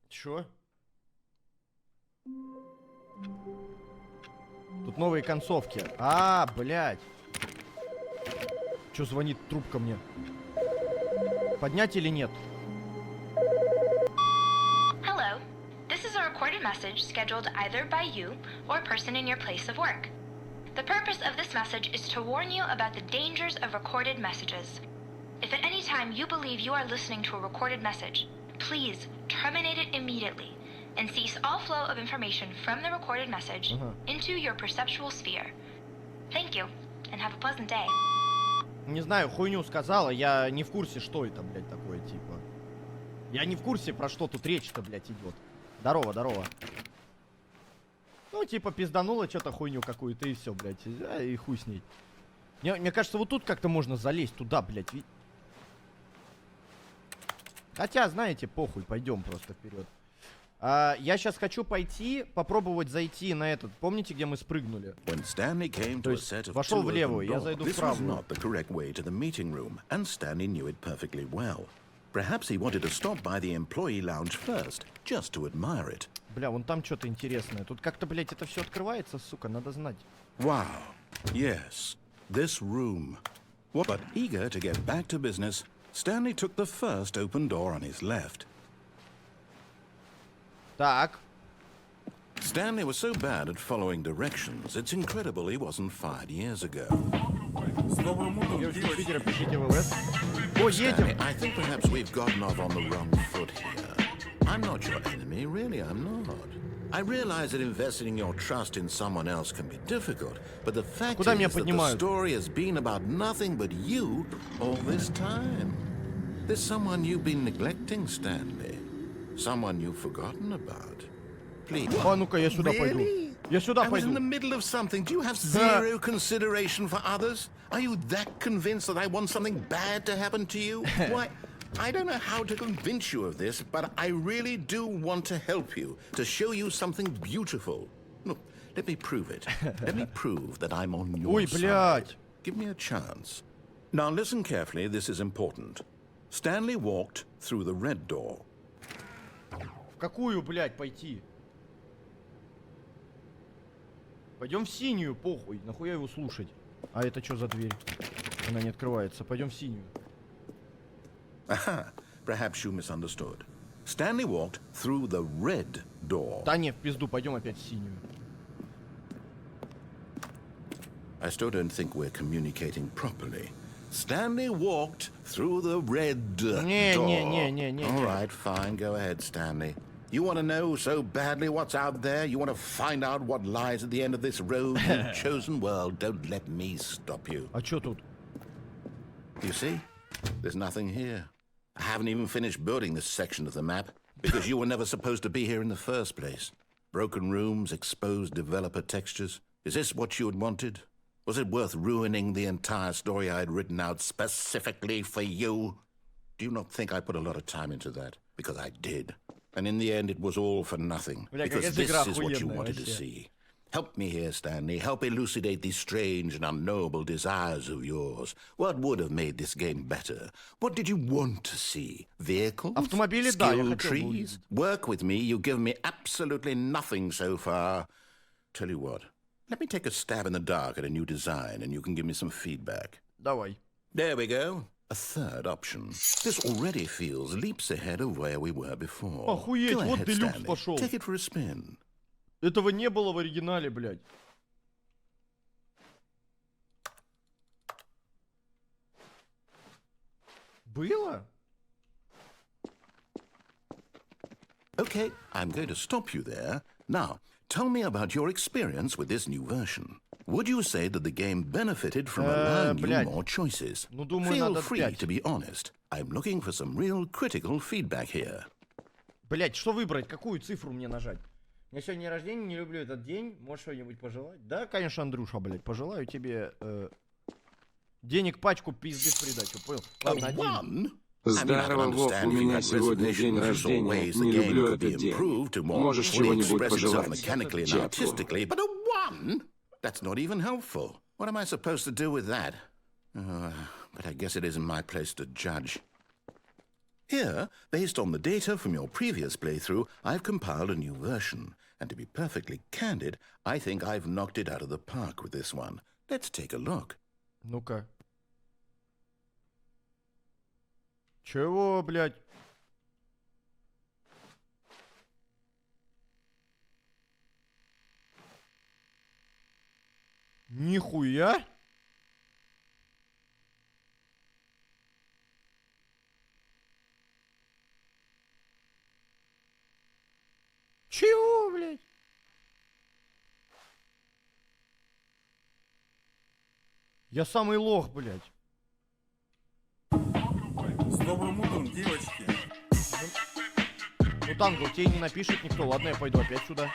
Speaker 1: Чё? Тут новые концовки. А, блядь. Чё звонит трубка мне? Поднять или нет?
Speaker 8: Hello. This is a recorded message scheduled either by you or a person in your place of work. The purpose of this message is to warn you about the dangers of recorded messages. If at any time you believe you are listening to a recorded message, please terminate it immediately and cease all flow of information from the recorded message into your perceptual sphere. Thank you, and have a pleasant day.
Speaker 1: Не знаю, хуйню сказала, я не в курсе, что это, блядь, такое, типа. Я не в курсе, про что тут речь-то, блядь, идет. Здорово, здорово. Ну, типа, пизданула что-то хуйню какую-то, и все, блядь, и хуй с ней. Мне кажется, вот тут как-то можно залезть туда, блядь. Хотя, знаете, похуй, пойдем просто вперед. Я сейчас хочу пойти, попробовать зайти на этот. Помните, где мы спрыгнули?
Speaker 2: When Stanley came
Speaker 1: То
Speaker 2: to a
Speaker 1: есть
Speaker 2: set of
Speaker 1: вошел
Speaker 2: two
Speaker 1: в левую,
Speaker 2: open
Speaker 1: я
Speaker 2: doors,
Speaker 1: зайду в
Speaker 2: this was
Speaker 1: правую.
Speaker 2: not the correct way to the meeting room, and Stanley knew it perfectly well. Perhaps he wanted to stop by the employee lounge first, just to admire it.
Speaker 1: Бля, вон там что-то интересное. Тут как-то, блядь, это все открывается, сука, надо знать.
Speaker 2: Wow. Yes, this room. But eager to get back to business, Stanley took the first open door on his left.
Speaker 1: Так.
Speaker 2: Stanley was so bad at following directions, it's incredible he wasn't fired years ago.
Speaker 1: Девушки из Питера, пишите ВВС. О, едем!
Speaker 2: Stanley, I think perhaps we've gotten off on the wrong foot here. I'm not your enemy, really, I'm not. I realize that investing your trust in someone else can be difficult, but the fact
Speaker 1: Куда меня
Speaker 2: is that the
Speaker 1: поднимают?
Speaker 2: story has been about nothing but you all this time. There's someone you've been neglecting, Stanley. Someone you've forgotten about. Please.
Speaker 1: А ну-ка, я сюда пойду.
Speaker 2: Really?
Speaker 1: Я сюда
Speaker 2: I was in the
Speaker 1: пойду.
Speaker 2: middle of something. Do you have zero consideration for others? Are you that convinced that I want something bad to happen to you? Why, I don't know how to convince you of this, but I really do want to help you, to show you something beautiful. Look, let me prove it. Let me prove that I'm on your
Speaker 1: Ой,
Speaker 2: side.
Speaker 1: блядь.
Speaker 2: Give me a chance. Now listen carefully, this is important. Stanley walked through the red door.
Speaker 1: В какую, блядь, пойти? Пойдем в синюю, похуй. Нахуя его слушать? А это что за дверь? Она не открывается. Пойдем в синюю.
Speaker 2: Aha, perhaps you misunderstood. Stanley walked through the red door.
Speaker 1: Да не, в пизду, пойдем опять в синюю.
Speaker 2: I still don't think we're communicating properly. Stanley walked through the red
Speaker 1: Не,
Speaker 2: door.
Speaker 1: не.
Speaker 2: All right, fine. Go ahead, Stanley. You want to know so badly what's out there? You want to find out what lies at the end of this road you've chosen? Well, don't let me stop you.
Speaker 1: А чё тут?
Speaker 2: You see? There's nothing here. I haven't even finished building this section of the map because you were never supposed to be here in the first place. Broken rooms, exposed developer textures. Is this what you had wanted? Was it worth ruining the entire story I had written out specifically for you? Do you not think I put a lot of time into that? Because I did. And in the end, it was all for nothing.
Speaker 1: Бля,
Speaker 2: Because
Speaker 1: какая
Speaker 2: this
Speaker 1: игра
Speaker 2: is what you
Speaker 1: охуенная
Speaker 2: wanted to
Speaker 1: вообще.
Speaker 2: see. Help me here, Stanley. Help elucidate these strange and unknowable desires of yours. What would have made this game better? What did you want to see? Vehicles?
Speaker 1: Автомобили, да, я
Speaker 2: Skill
Speaker 1: хотел бы
Speaker 2: trees?
Speaker 1: увидеть.
Speaker 2: Work with me. You've given me absolutely nothing so far. Tell you what. Let me take a stab in the dark at a new design, and you can give me some feedback.
Speaker 1: Давай.
Speaker 2: There we go. A third option. This already feels leaps ahead of where we were before.
Speaker 1: Охуеть,
Speaker 2: Go
Speaker 1: вот
Speaker 2: ahead,
Speaker 1: Deluxe
Speaker 2: Stanley.
Speaker 1: пошел.
Speaker 2: Take it for a spin.
Speaker 1: Этого не было в оригинале, блядь. Было?
Speaker 2: Okay, I'm going to stop you there. Now, tell me about your experience with this new version. Would you say that the game benefited from allowing you
Speaker 1: блядь.
Speaker 2: more choices?
Speaker 1: Ну, думаю,
Speaker 2: Feel
Speaker 1: надо
Speaker 2: free
Speaker 1: 5.
Speaker 2: to be honest. I'm looking for some real critical feedback here.
Speaker 1: Блядь, что выбрать? Какую цифру мне нажать? У меня сегодня день рождения, не люблю этот день. Можешь что-нибудь пожелать? Да, конечно, Андрюша, блядь, пожелаю тебе денег пачку пизды в придачу, понял? Ладно, один.
Speaker 2: One?
Speaker 9: Здорово, Вов, у меня сегодня день рождения. Не люблю этот день. Можешь чего-нибудь пожелать? Чепку.
Speaker 2: But a one? That's not even helpful. What am I supposed to do with that? But I guess it isn't my place to judge. Here, based on the data from your previous playthrough, I've compiled a new version. And to be perfectly candid, I think I've knocked it out of the park with this one. Let's take a look.
Speaker 1: Ну-ка. Чего, блядь? Нихуя? Чего, блядь? Я самый лох, блядь.
Speaker 10: С добрым утром, девочки.
Speaker 1: Ну, Танго, тебе не напишет никто. Ладно, я пойду опять сюда.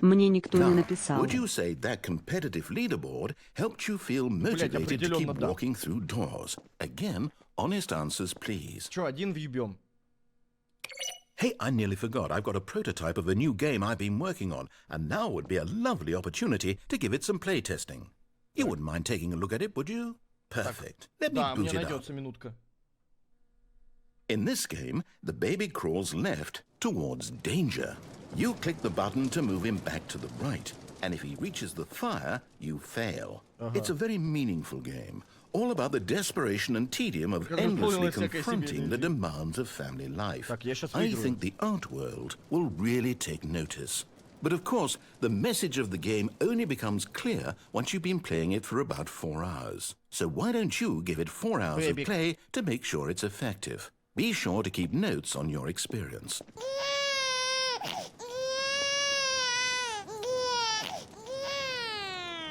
Speaker 4: Мне никто не
Speaker 2: Now,
Speaker 4: написал.
Speaker 2: would you say that competitive leaderboard helped you feel motivated to keep
Speaker 1: определенно да.
Speaker 2: walking through doors? Again, honest answers, please.
Speaker 1: Че, один въебем?
Speaker 2: Hey, I nearly forgot. I've got a prototype of a new game I've been working on, and now would be a lovely opportunity to give it some playtesting. You wouldn't mind taking a look at it, would you? Perfect. Let me
Speaker 1: Да, мне
Speaker 2: boot it up.
Speaker 1: найдется минутка.
Speaker 2: In this game, the baby crawls left towards danger. You click the button to move him back to the right, and if he reaches the fire, you fail. It's a very meaningful game, all about the desperation and tedium of
Speaker 1: Because
Speaker 2: endlessly
Speaker 1: условилась всякая
Speaker 2: confronting the
Speaker 1: семейная жизнь.
Speaker 2: demands of family life.
Speaker 1: Так, я щас
Speaker 2: I
Speaker 1: выиграю.
Speaker 2: think the art world will really take notice. But of course, the message of the game only becomes clear once you've been playing it for about 4 hours. So why don't you give it 4 hours
Speaker 1: Baby.
Speaker 2: of play to make sure it's effective? Be sure to keep notes on your experience.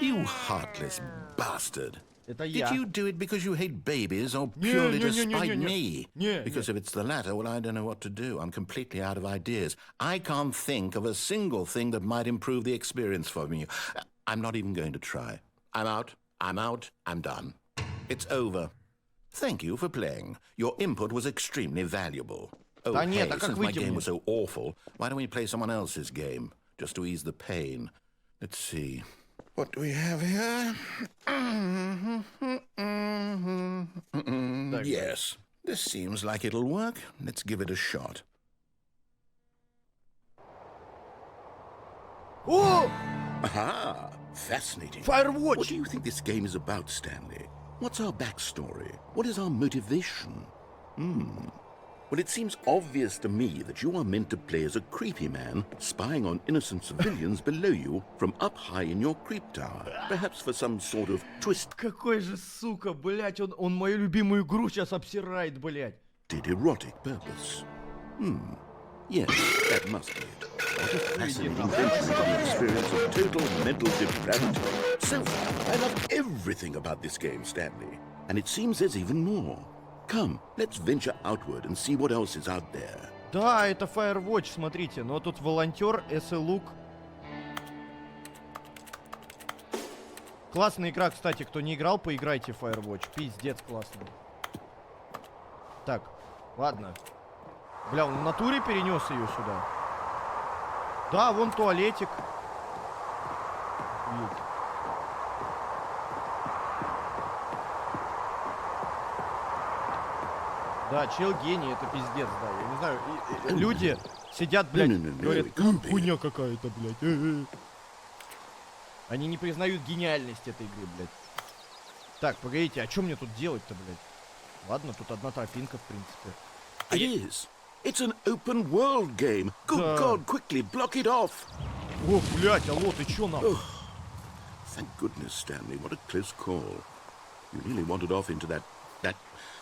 Speaker 2: You heartless bastard.
Speaker 1: Это
Speaker 2: Did
Speaker 1: я.
Speaker 2: you do it because you hate babies or
Speaker 1: Не,
Speaker 2: purely
Speaker 1: не,
Speaker 2: to
Speaker 1: не, не,
Speaker 2: spite
Speaker 1: не, не.
Speaker 2: me?
Speaker 1: Не,
Speaker 2: Because if it's the latter, well, I don't know what to do. I'm completely out of ideas. I can't think of a single thing that might improve the experience for me. I'm not even going to try. I'm out. I'm out. I'm done. It's over. Thank you for playing. Your input was extremely valuable. Oh,
Speaker 1: Да нет,
Speaker 2: hey,
Speaker 1: а как
Speaker 2: since my
Speaker 1: выйти
Speaker 2: game
Speaker 1: мне?
Speaker 2: was so awful, why don't we play someone else's game? Just to ease the pain. Let's see. What do we have here? Yes, this seems like it'll work. Let's give it a shot.
Speaker 1: О!
Speaker 2: Aha! Fascinating.
Speaker 1: Firewatch!
Speaker 2: What do you think this game is about, Stanley? What's our backstory? What is our motivation? Well, it seems obvious to me that you are meant to play as a creepy man spying on innocent civilians below you from up high in your creep tower. Perhaps for some sort of twisted
Speaker 1: Какой же, сука, блядь, он мою любимую игру сейчас обсирает, блядь.
Speaker 2: erotic purpose. Yes, that must be it. What a fascinating venture on the experience of total mental depravity. So far, I love everything about this game, Stanley. And it seems there's even more. Come, let's venture outward and see what else is out there.
Speaker 1: Да, это Firewatch, смотрите. Но тут волонтер, SLUK. Классная игра, кстати. Кто не играл, поиграйте в Firewatch. Пиздец классный. Так, ладно. Бля, он в натуре перенес ее сюда. Да, вон туалетик. Вид. Да, чел гений, это пиздец, да. Я не знаю, люди сидят, блядь, говорят, хуйня какая-то, блядь. Они не признают гениальность этой игры, блядь. Так, погодите, а что мне тут делать-то, блядь? Ладно, тут одна тропинка, в принципе.
Speaker 2: It is. It's an open world game. Good
Speaker 1: Да.
Speaker 2: God, quickly block it off.
Speaker 1: О, блядь, алло, ты чё нахуй?
Speaker 2: Thank goodness, Stanley. What a close call. You nearly wandered off into that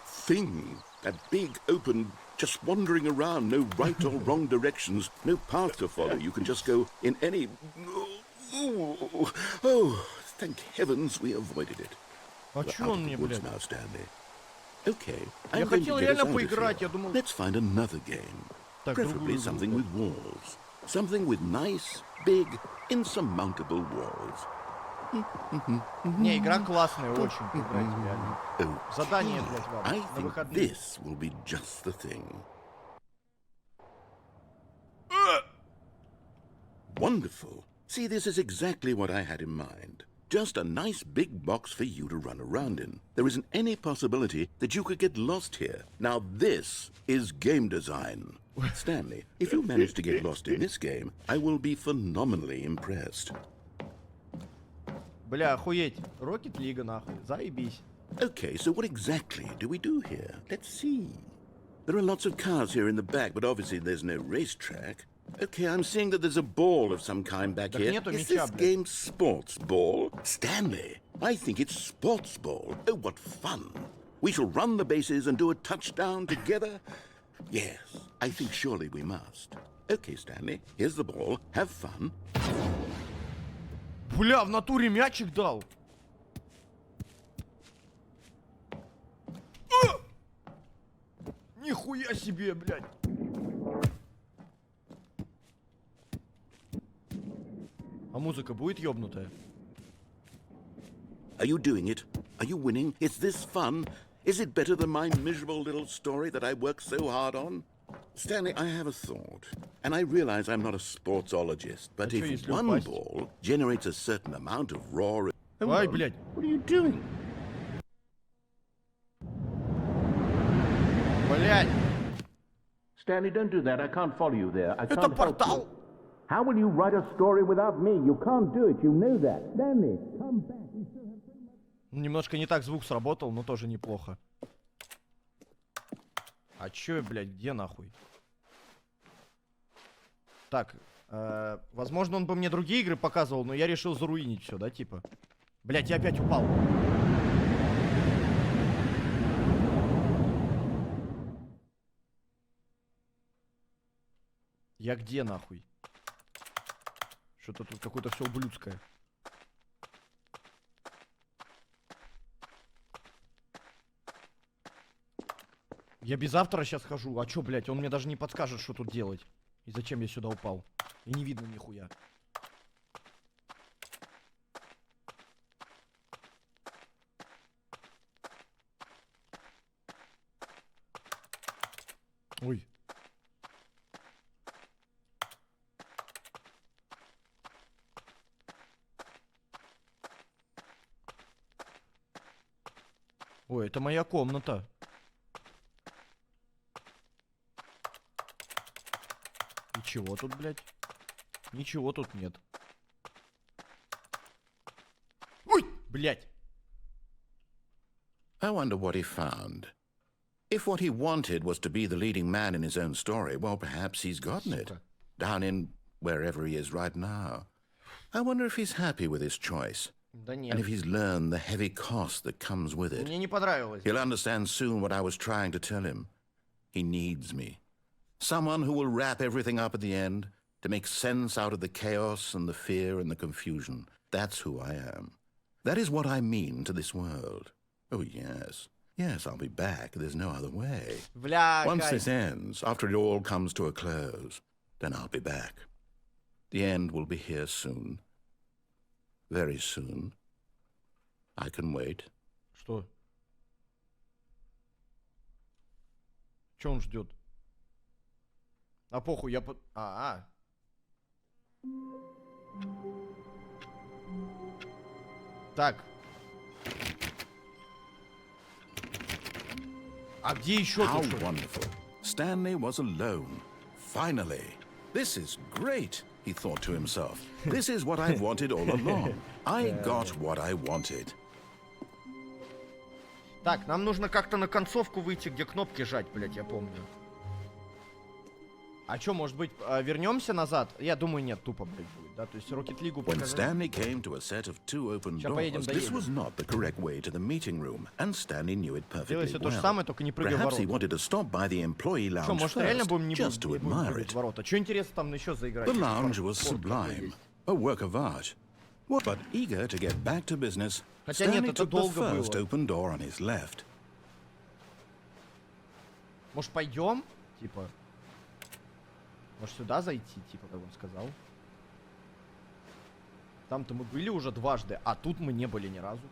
Speaker 2: thing. That big, open, just wandering around. No right or wrong directions. No path to follow. You can just go in any... Oh, thank heavens we avoided it.
Speaker 1: А
Speaker 2: We're
Speaker 1: чё
Speaker 2: out
Speaker 1: он
Speaker 2: of
Speaker 1: мне,
Speaker 2: the woods
Speaker 1: блядь?
Speaker 2: now, Stanley. Okay,
Speaker 1: Я
Speaker 2: I'm going
Speaker 1: хотел
Speaker 2: to get us
Speaker 1: реально
Speaker 2: out of
Speaker 1: поиграть,
Speaker 2: here.
Speaker 1: я думал...
Speaker 2: Let's find another game.
Speaker 1: Так,
Speaker 2: Preferably
Speaker 1: другую игру,
Speaker 2: something
Speaker 1: так.
Speaker 2: with walls. Something with nice, big, insurmountable walls.
Speaker 1: Не, игра классная, очень. Поиграйте, реально.
Speaker 2: Okay.
Speaker 1: Задание, блядь, вам.
Speaker 2: I
Speaker 1: На
Speaker 2: think
Speaker 1: выходные.
Speaker 2: this will be just the thing. Wonderful. See, this is exactly what I had in mind. Just a nice big box for you to run around in. There isn't any possibility that you could get lost here. Now this is game design. Stanley, if you manage to get lost in this game, I will be phenomenally impressed.
Speaker 1: Бля, охуеть. Rocket League, нахуй. Заебись.
Speaker 2: Okay, so what exactly do we do here? Let's see. There are lots of cars here in the back, but obviously there's no racetrack. Okay, I'm seeing that there's a ball of some kind back
Speaker 1: Так
Speaker 2: here.
Speaker 1: нету
Speaker 2: Is
Speaker 1: мяча,
Speaker 2: this
Speaker 1: блядь.
Speaker 2: game sports ball? Stanley, I think it's sports ball. Oh, what fun. We shall run the bases and do a touchdown together. Yes, I think surely we must. Okay, Stanley, here's the ball. Have fun.
Speaker 1: Бля, в натуре мячик дал. Нихуя себе, блядь. А музыка будет ёбнутая?
Speaker 2: Are you doing it? Are you winning? Is this fun? Is it better than my miserable little story that I worked so hard on? Stanley, I have a thought. And I realize I'm not a sportsologist, but
Speaker 1: А чё,
Speaker 2: if
Speaker 1: если
Speaker 2: one
Speaker 1: упасть?
Speaker 2: ball generates a certain amount of raw...
Speaker 1: Ай, блядь.
Speaker 2: What are you doing?
Speaker 1: Блядь.
Speaker 11: Stanley, don't do that. I can't follow you there. I
Speaker 1: Это
Speaker 11: can't help
Speaker 1: портал.
Speaker 11: you. How will you write a story without me? You can't do it. You know that. Stanley, come back.
Speaker 1: Немножко не так звук сработал, но тоже неплохо. А чё, блядь, где нахуй? Так, возможно, он бы мне другие игры показывал, но я решил заруинить все, да, типа? Блядь, я опять упал. Я где нахуй? Что-то тут какое-то все ублюдское. Я без автора сейчас хожу. А чё, блядь, он мне даже не подскажет, что тут делать. И зачем я сюда упал. И не видно нихуя. Ой. Ой, это моя комната. Ничего тут, блядь. Ничего тут нет. Ой, блядь.
Speaker 2: I wonder what he found. If what he wanted was to be the leading man in his own story, well, perhaps he's gotten it. Down in wherever he is right now. I wonder if he's happy with his choice.
Speaker 1: Да нет.
Speaker 2: And if he's learned the heavy cost that comes with it.
Speaker 1: Мне не понравилось.
Speaker 2: He'll understand soon what I was trying to tell him. He needs me. Someone who will wrap everything up at the end, to make sense out of the chaos and the fear and the confusion. That's who I am. That is what I mean to this world. Oh, yes. Yes, I'll be back. There's no other way.
Speaker 1: Бля,
Speaker 2: Once this ends, after it all comes to a close, then I'll be back. The end will be here soon. Very soon. I can wait.
Speaker 1: Что? Чё он ждет? А похуй, я... Так. А где еще
Speaker 2: How
Speaker 1: тут?
Speaker 2: wonderful. Stanley was alone. Finally. This is great, he thought to himself. This is what I wanted all along. I got what I wanted.
Speaker 1: Так, нам нужно как-то на концовку выйти, где кнопки жать, блядь, я помню. А чё, может быть, вернемся назад? Я думаю, нет, тупо, блядь, будет, да? То есть Rocket League
Speaker 2: When
Speaker 1: показали.
Speaker 2: Stanley came to a set of two open
Speaker 1: Сейчас поедем,
Speaker 2: doors, this
Speaker 1: доедем.
Speaker 2: was not the correct way to the meeting room, and Stanley knew it
Speaker 1: Делай
Speaker 2: perfectly
Speaker 1: все то же
Speaker 2: well.
Speaker 1: самое, только не прыгай в
Speaker 2: Perhaps he
Speaker 1: ворота.
Speaker 2: wanted to stop by the employee
Speaker 1: Чё,
Speaker 2: lounge
Speaker 1: может, реально
Speaker 2: first,
Speaker 1: будем не
Speaker 2: just to
Speaker 1: будем
Speaker 2: admire
Speaker 1: прыгать в
Speaker 2: it.
Speaker 1: ворота? Чё интересно там еще заиграть?
Speaker 2: The lounge was sublime, a work of art. But eager to get back to business,
Speaker 1: Хотя нет,
Speaker 2: Stanley
Speaker 1: это
Speaker 2: took the
Speaker 1: долго
Speaker 2: first
Speaker 1: было.
Speaker 2: open door on his left.
Speaker 1: Может, пойдем? Типа. Может, сюда зайти, типа, как он сказал. Там-то мы были уже дважды, а тут мы не были ни разу.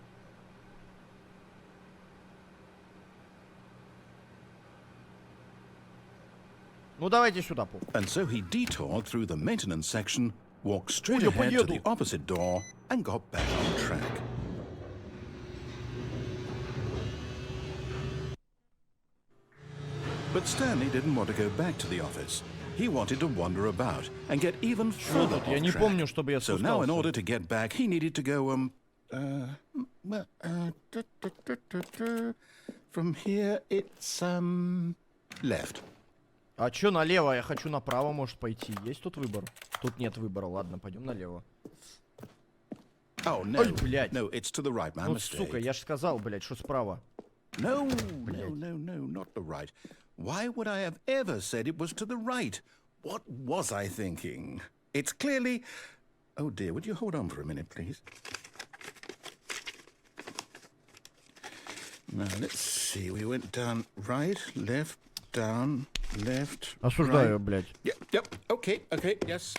Speaker 1: Ну, давайте сюда, похуй.
Speaker 2: And so he detoured through the maintenance section, walked straight
Speaker 1: я
Speaker 2: ahead to
Speaker 1: поеду.
Speaker 2: the opposite door, and got back on track. But Stanley didn't want to go back to the office. He wanted to wander about and get even further
Speaker 1: тут? Я
Speaker 2: off
Speaker 1: не
Speaker 2: track.
Speaker 1: помню, чтобы я
Speaker 2: So now, in
Speaker 1: спускался.
Speaker 2: order to get back, he needed to go, from here, it's, left.
Speaker 1: А чё налево? Я хочу направо, может, пойти. Есть тут выбор? Тут нет выбора. Ладно, пойдем налево.
Speaker 2: Oh, no.
Speaker 1: Ой, блядь.
Speaker 2: No, it's to the right, my
Speaker 1: Ну,
Speaker 2: mistake.
Speaker 1: сука, я ж сказал, блядь, что справа.
Speaker 2: No, no, not the right. Why would I have ever said it was to the right? What was I thinking? It's clearly... Oh dear, would you hold on for a minute, please? Now, let's see. We went down right, left, down, left,
Speaker 1: Осуждаю,
Speaker 2: right.
Speaker 1: блядь.
Speaker 2: Yep, okay, yes.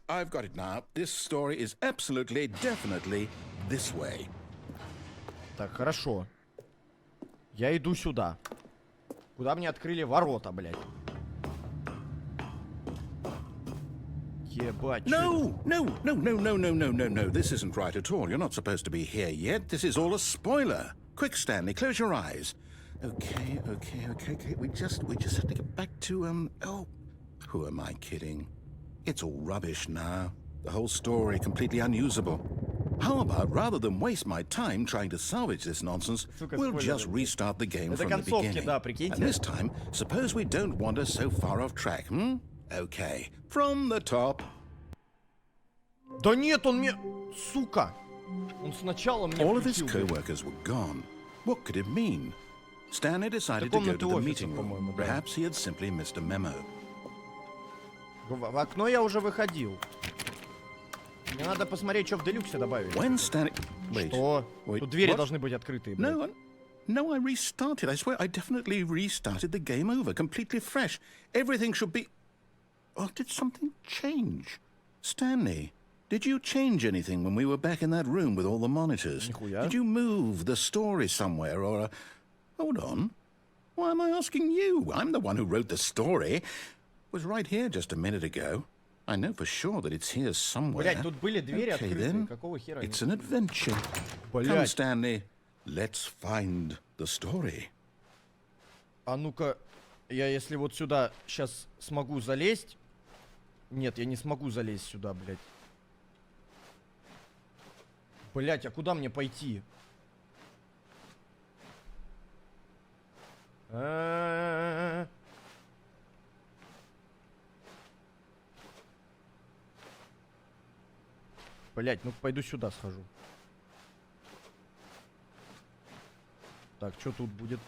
Speaker 2: I've got it now. This story is absolutely, definitely this way.
Speaker 1: Так, хорошо. Я иду сюда. Куда мне открыли ворота, блядь. Ебать. чё это?
Speaker 2: No. This isn't right at all. You're not supposed to be here yet. This is all a spoiler. Quick, Stanley, close your eyes. Okay. We just have to get back to, oh, who am I kidding? It's all rubbish now. The whole story completely unusable. How about, rather than waste my time trying to salvage this nonsense,
Speaker 1: Сука,
Speaker 2: we'll
Speaker 1: спойлеры.
Speaker 2: just restart the game
Speaker 1: Это
Speaker 2: from the
Speaker 1: концовки,
Speaker 2: beginning.
Speaker 1: да, прикиньте.
Speaker 2: And this time, suppose we don't wander so far off track, Okay, from the top.
Speaker 1: Да нет, он мне... Сука. Он сначала мне
Speaker 2: All of his
Speaker 1: включил, блядь.
Speaker 2: co-workers were gone. What could it mean? Stanley decided to go
Speaker 1: комнаты
Speaker 2: to the
Speaker 1: офиса,
Speaker 2: meeting room.
Speaker 1: по-моему, да.
Speaker 2: Perhaps he had simply missed a memo.
Speaker 1: В окно я уже выходил. Мне надо посмотреть, что в делюксе добавили.
Speaker 2: When Stanley... Wait.
Speaker 1: Что?
Speaker 2: Wait,
Speaker 1: Тут двери
Speaker 2: what?
Speaker 1: должны быть открытые, блядь.
Speaker 2: No, No, I restarted. I swear I definitely restarted the game over, completely fresh. Everything should be... Oh, did something change? Stanley, did you change anything when we were back in that room with all the monitors?
Speaker 1: Нихуя.
Speaker 2: Did you move the story somewhere or... Hold on. Why am I asking you? I'm the one who wrote the story. It was right here just a minute ago. I know for sure that it's here somewhere.
Speaker 1: Блять, тут были двери
Speaker 2: Okay,
Speaker 1: открытые.
Speaker 2: then.
Speaker 1: Какого хера?
Speaker 2: It's an adventure. Come,
Speaker 1: Блять.
Speaker 2: Stanley. Let's find the story.
Speaker 1: А ну-ка, я если вот сюда сейчас смогу залезть... Нет, я не смогу залезть сюда, блядь. Блять, а куда мне пойти? Блять, ну пойду сюда схожу. Так, что тут будет?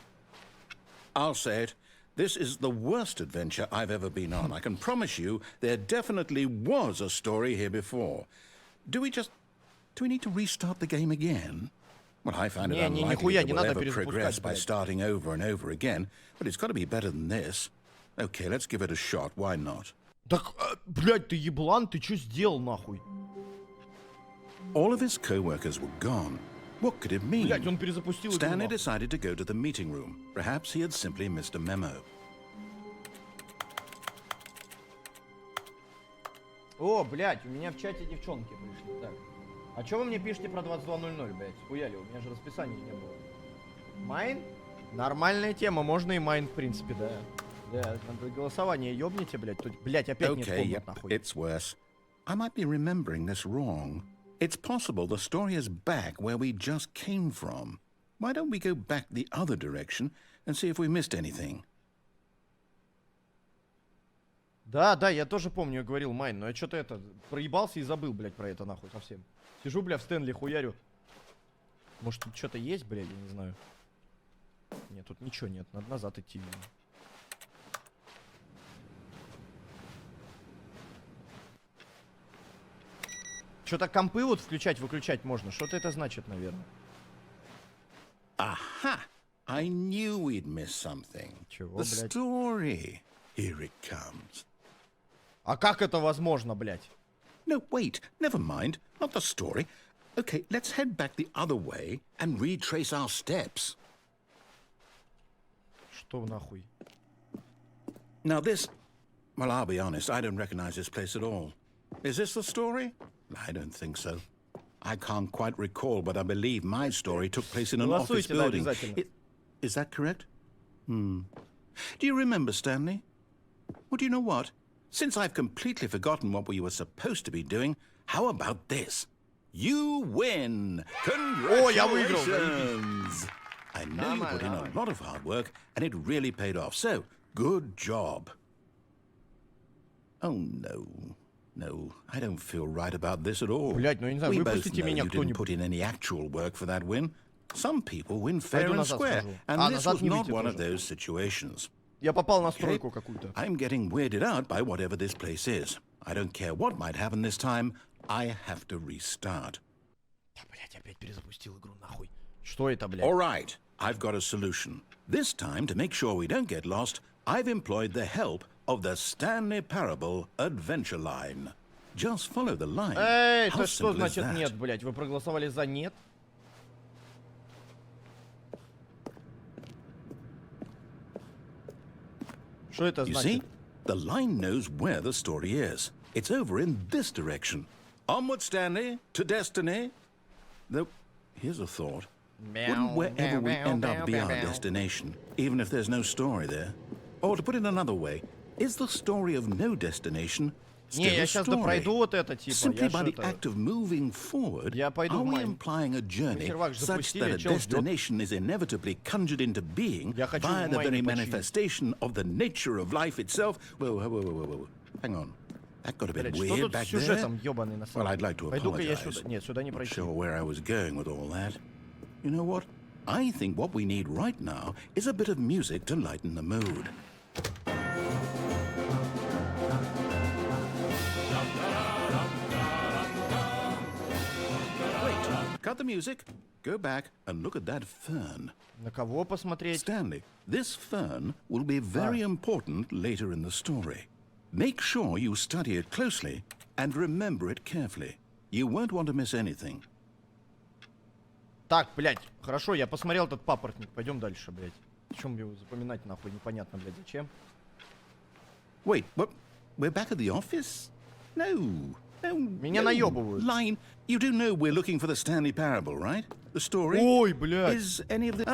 Speaker 2: I'll say it. This is the worst adventure I've ever been on. I can promise you there definitely was a story here before. Do we need to restart the game again? Well, I find it
Speaker 1: Не,
Speaker 2: unlikely
Speaker 1: нихуя,
Speaker 2: that
Speaker 1: не
Speaker 2: we'll
Speaker 1: надо
Speaker 2: ever
Speaker 1: перезапускать,
Speaker 2: progress by
Speaker 1: блядь.
Speaker 2: starting over and over again, but it's got to be better than this. Okay, let's give it a shot. Why not?
Speaker 1: Так, блять, ты еблан, ты что сделал нахуй?
Speaker 2: All of his co-workers were gone. What could it mean?
Speaker 1: Блять, он перезапустил игру,
Speaker 2: Stanley
Speaker 1: нахуй.
Speaker 2: decided to go to the meeting room. Perhaps he had simply missed a memo.
Speaker 1: О, блять, у меня в чате девчонки пришли. Так. А чё вы мне пишете про 22:00, блять? Хуяли, у меня же расписания не было. Майн? Нормальная тема, можно и майн, в принципе, да. Да, надо голосование ёбните, блять. Тут, блять, опять нет
Speaker 2: Okay,
Speaker 1: комнат,
Speaker 2: yep,
Speaker 1: нахуй.
Speaker 2: it's worse. I might be remembering this wrong. It's possible the story is back where we just came from. Why don't we go back the other direction and see if we missed anything?
Speaker 1: Да, да, я тоже помню, я говорил майн, но я что-то это, проебался и забыл, блять, про это нахуй совсем. Сижу, бля, в Стэнли хуярю. Может, тут что-то есть, блядь, я не знаю. Нет, тут ничего нет, надо назад идти, видимо. Что-то компы вот включать-выключать можно. Что-то это значит, наверное.
Speaker 2: Aha! I knew we'd miss something.
Speaker 1: Чего,
Speaker 2: The
Speaker 1: блядь?
Speaker 2: story. Here it comes.
Speaker 1: А как это возможно, блядь?
Speaker 2: No, wait. Never mind. Not the story. Okay, let's head back the other way and retrace our steps.
Speaker 1: Что нахуй?
Speaker 2: Now this... Well, I'll be honest. I don't recognize this place at all. Is this the story? I don't think so. I can't quite recall, but I believe my story took place in an office
Speaker 1: Голосуйте, да,
Speaker 2: building.
Speaker 1: обязательно.
Speaker 2: Is that correct? Do you remember, Stanley? Well, do you know what? Since I've completely forgotten what we were supposed to be doing, how about this? You win!
Speaker 1: я выиграл,
Speaker 2: Congratulations! I know you put in a lot of hard work, and it really paid off. So, good job. Oh, no. No, I don't feel right about this at all.
Speaker 1: Блядь, ну я не знаю,
Speaker 2: We both
Speaker 1: выпустите
Speaker 2: know
Speaker 1: меня
Speaker 2: you didn't
Speaker 1: кто-нибудь.
Speaker 2: put in any actual work for that win. Some people win fair
Speaker 1: Пойду
Speaker 2: and
Speaker 1: назад
Speaker 2: square,
Speaker 1: схожу.
Speaker 2: and
Speaker 1: А,
Speaker 2: this
Speaker 1: назад
Speaker 2: was
Speaker 1: не
Speaker 2: not
Speaker 1: выйти
Speaker 2: one of
Speaker 1: тоже.
Speaker 2: those situations.
Speaker 1: Я попал на
Speaker 2: Okay?
Speaker 1: стройку какую-то.
Speaker 2: I'm getting weirded out by whatever this place is. I don't care what might happen this time. I have to restart.
Speaker 1: Да, блядь, опять перезапустил игру, нахуй. Что это, блядь?
Speaker 2: All right, I've got a solution. This time, to make sure we don't get lost, I've employed the help of the Stanley Parable Adventure Line. Just follow the line.
Speaker 1: Эй,
Speaker 2: How
Speaker 1: это что
Speaker 2: simple is
Speaker 1: значит
Speaker 2: that?
Speaker 1: нет, блядь? Вы проголосовали за нет? Что это
Speaker 2: You see,
Speaker 1: значит?
Speaker 2: the line knows where the story is. It's over in this direction. Onward, Stanley, to destiny. Though, here's a thought. Wouldn't wherever we end up be our destination, even if there's no story there? Or to put it another way, is the story of no destination
Speaker 1: Не,
Speaker 2: still
Speaker 1: я
Speaker 2: a
Speaker 1: сейчас
Speaker 2: story?
Speaker 1: пройду вот это, типа.
Speaker 2: Simply
Speaker 1: Я
Speaker 2: by the
Speaker 1: что-то...
Speaker 2: act of moving forward,
Speaker 1: Я пойду
Speaker 2: are
Speaker 1: в
Speaker 2: we
Speaker 1: майн.
Speaker 2: implying a journey
Speaker 1: сервак
Speaker 2: such
Speaker 1: запустили,
Speaker 2: that a
Speaker 1: чел ждет.
Speaker 2: destination is inevitably conjured into being
Speaker 1: Я хочу
Speaker 2: by
Speaker 1: в
Speaker 2: the
Speaker 1: майне
Speaker 2: very
Speaker 1: починить.
Speaker 2: manifestation of the nature of life itself? Whoa. Hang on. That got a bit
Speaker 1: Блядь, что
Speaker 2: weird
Speaker 1: тут с
Speaker 2: back
Speaker 1: сюжетом
Speaker 2: there.
Speaker 1: ёбаный на самом
Speaker 2: Well, I'd
Speaker 1: деле?
Speaker 2: like to
Speaker 1: Пойду-ка я
Speaker 2: apologize.
Speaker 1: сюда. Нет, сюда не
Speaker 2: Not
Speaker 1: пройти.
Speaker 2: sure where I was going with all that. You know what? I think what we need right now is a bit of music to lighten the mood. Wait, cut the music. go back and look at that fern.
Speaker 1: На кого посмотреть?
Speaker 2: Stanley, this fern will be very important later in the story. Make sure you study it closely and remember it carefully. You won't want to miss anything.
Speaker 1: Так, блядь, хорошо, я посмотрел этот папоротник. Пойдем дальше, блядь. Чем его запоминать, нахуй, непонятно, блядь, зачем?
Speaker 2: Wait, what? We're back at the office? No.
Speaker 1: Меня наебывают.
Speaker 2: Line, you do know we're looking for the Stanley Parable, right? The story?
Speaker 1: Ой, блядь.
Speaker 2: Is any of the...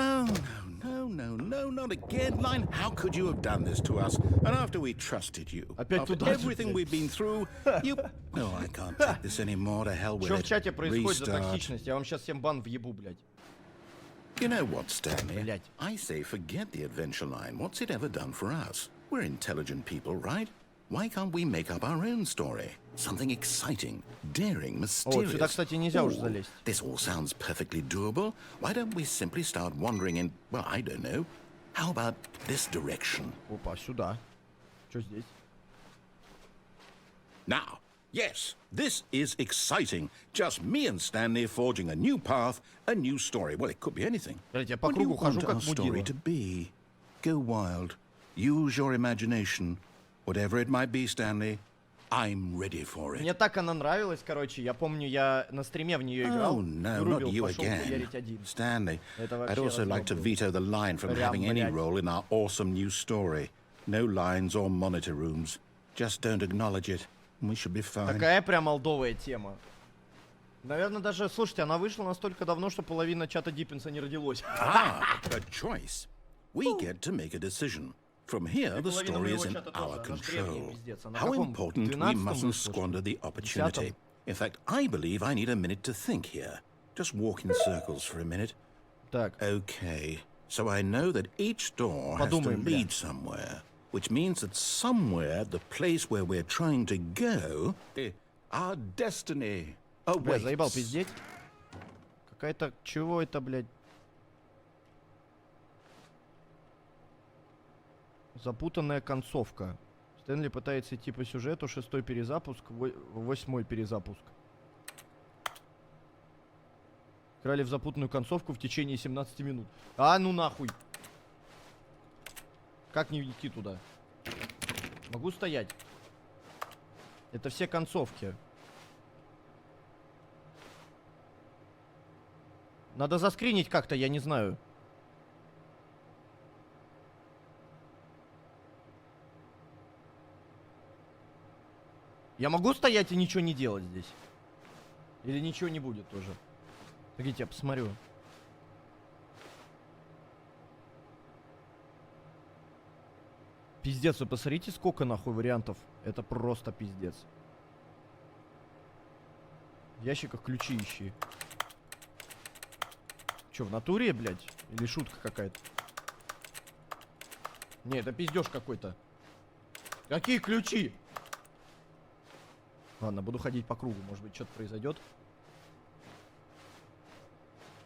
Speaker 2: Oh, no, not again. Line, how could you have done this to us? And after we trusted you,
Speaker 1: Опять
Speaker 2: after
Speaker 1: туда же,
Speaker 2: everything
Speaker 1: блядь.
Speaker 2: we've been through, you... No, I can't take this anymore. To hell with
Speaker 1: Что в
Speaker 2: it.
Speaker 1: чате происходит за
Speaker 2: Restart.
Speaker 1: токсичность? Я вам сейчас всем бан въебу, блядь.
Speaker 2: You know what, Stanley?
Speaker 1: Блядь.
Speaker 2: I say forget the adventure line. What's it ever done for us? We're intelligent people, right? Why can't we make up our own story? Something exciting, daring, mysterious.
Speaker 1: сюда, кстати, нельзя уже залезть.
Speaker 2: This all sounds perfectly doable. Why don't we simply start wandering in, well, I don't know. How about this direction?
Speaker 1: Опа, сюда. Что здесь?
Speaker 2: Now, yes, this is exciting. Just me and Stanley forging a new path, a new story. Well, it could be anything.
Speaker 1: Блядь, я по
Speaker 2: What do you
Speaker 1: кругу хожу,
Speaker 2: want
Speaker 1: как
Speaker 2: our story
Speaker 1: мудила.
Speaker 2: to be? Go wild. Use your imagination. Whatever it might be, Stanley, I'm ready for it.
Speaker 1: Мне так она нравилась, короче. Я помню, я на стриме в нее играл.
Speaker 2: Oh, no,
Speaker 1: вырубил,
Speaker 2: not you
Speaker 1: пошел
Speaker 2: again.
Speaker 1: хуярить один.
Speaker 2: Stanley,
Speaker 1: Это
Speaker 2: I'd
Speaker 1: вообще
Speaker 2: also like to
Speaker 1: разнос был.
Speaker 2: veto the line from
Speaker 1: Прям,
Speaker 2: having any
Speaker 1: блядь.
Speaker 2: role in our awesome new story. No lines or monitor rooms. Just don't acknowledge it. and We should be fine.
Speaker 1: Такая прям олдовая тема. Наверное, даже, слушайте, она вышла настолько давно, что половина чата Диппинса не родилась.
Speaker 2: A choice. We get to make a decision. From here, the
Speaker 1: половина
Speaker 2: story
Speaker 1: моего
Speaker 2: is in
Speaker 1: чата
Speaker 2: our
Speaker 1: тоже. Она ж древняя,
Speaker 2: control.
Speaker 1: пиздец. Она
Speaker 2: How
Speaker 1: каком?
Speaker 2: important we
Speaker 1: 12-м
Speaker 2: mustn't
Speaker 1: вышла,
Speaker 2: squander the opportunity.
Speaker 1: 10-м?
Speaker 2: In fact, I believe I need a minute to think here. Just walk in circles for a minute.
Speaker 1: Так,
Speaker 2: Okay, so I know that each door has to
Speaker 1: Подумаем, бля.
Speaker 2: lead somewhere, which means that somewhere, the place where we're trying to go, our destiny
Speaker 1: бля, заебал
Speaker 2: awaits.
Speaker 1: пиздеть. Какая-то... Чего это, блядь? Запутанная концовка. Стэнли пытается идти по сюжету. 6-й перезапуск, 8-й перезапуск. Играли в запутанную концовку в течение 17 минут. А ну нахуй. Как не идти туда? Могу стоять. Это все концовки. Надо заскринить как-то, я не знаю. Я могу стоять и ничего не делать здесь? Или ничего не будет тоже? Погодите, я посмотрю. Пиздец, вы посмотрите, сколько нахуй вариантов. Это просто пиздец. В ящиках ключи ищи. Че, в натуре, блядь? Или шутка какая-то? Не, это пиздеж какой-то. Какие ключи? Ладно, буду ходить по кругу, может быть, что-то произойдет.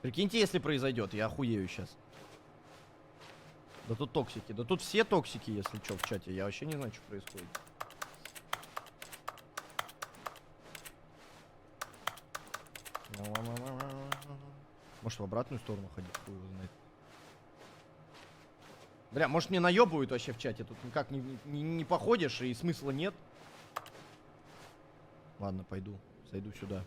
Speaker 1: Прикиньте, если произойдет, я охуею сейчас. Да тут токсики. Да тут все токсики, если что, в чате. Я вообще не знаю, что происходит. Может, в обратную сторону ходить? Хуй его знает. Бля, может, мне наебывают вообще в чате? Тут никак не походишь, и смысла нет. Ладно, пойду. Зайду сюда.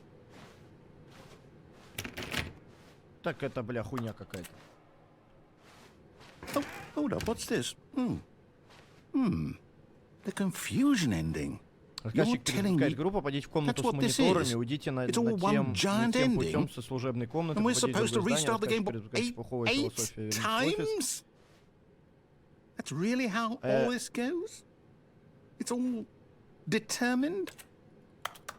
Speaker 1: Так это, бля, хуйня какая-то.
Speaker 2: Oh, hold up, what's this? The confusion ending.
Speaker 1: Рассказчик перезапускает игру, попадите в комнату с мониторами, уйдите на тем путем со служебной комнаты,
Speaker 2: And we're
Speaker 1: попадите в
Speaker 2: supposed to
Speaker 1: другое здание,
Speaker 2: restart the game
Speaker 1: рассказчик перезапускает плохого
Speaker 2: eight
Speaker 1: философия вернуть в офис.
Speaker 2: times? That's really how all this goes? It's all determined?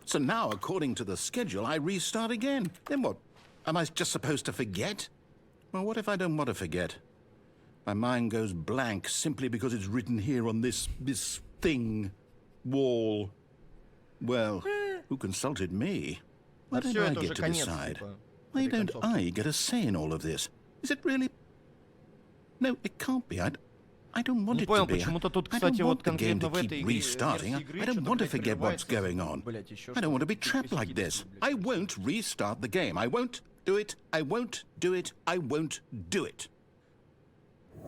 Speaker 2: So now, according to the schedule, I restart again. Then what? Am I just supposed to forget? Well, what if I don't want to forget? My mind goes blank simply because it's written here on this thing, wall. Well, who consulted me? Why don't I get to decide? Why don't I get a say in all of this? Is it really? No, it can't be. I don't want
Speaker 1: Не
Speaker 2: it
Speaker 1: понял,
Speaker 2: to be.
Speaker 1: почему-то тут,
Speaker 2: I don't
Speaker 1: кстати, вот
Speaker 2: want the game
Speaker 1: конкретно
Speaker 2: to
Speaker 1: в этой
Speaker 2: keep
Speaker 1: игре,
Speaker 2: restarting.
Speaker 1: версии игры,
Speaker 2: I don't
Speaker 1: что-то,
Speaker 2: want to
Speaker 1: блядь,
Speaker 2: forget what's
Speaker 1: прерывается,
Speaker 2: going on.
Speaker 1: блядь, еще
Speaker 2: I don't want to be
Speaker 1: что-то,
Speaker 2: trapped like this.
Speaker 1: блядь.
Speaker 2: I won't restart the game. I won't do it, I won't do it, I won't do it.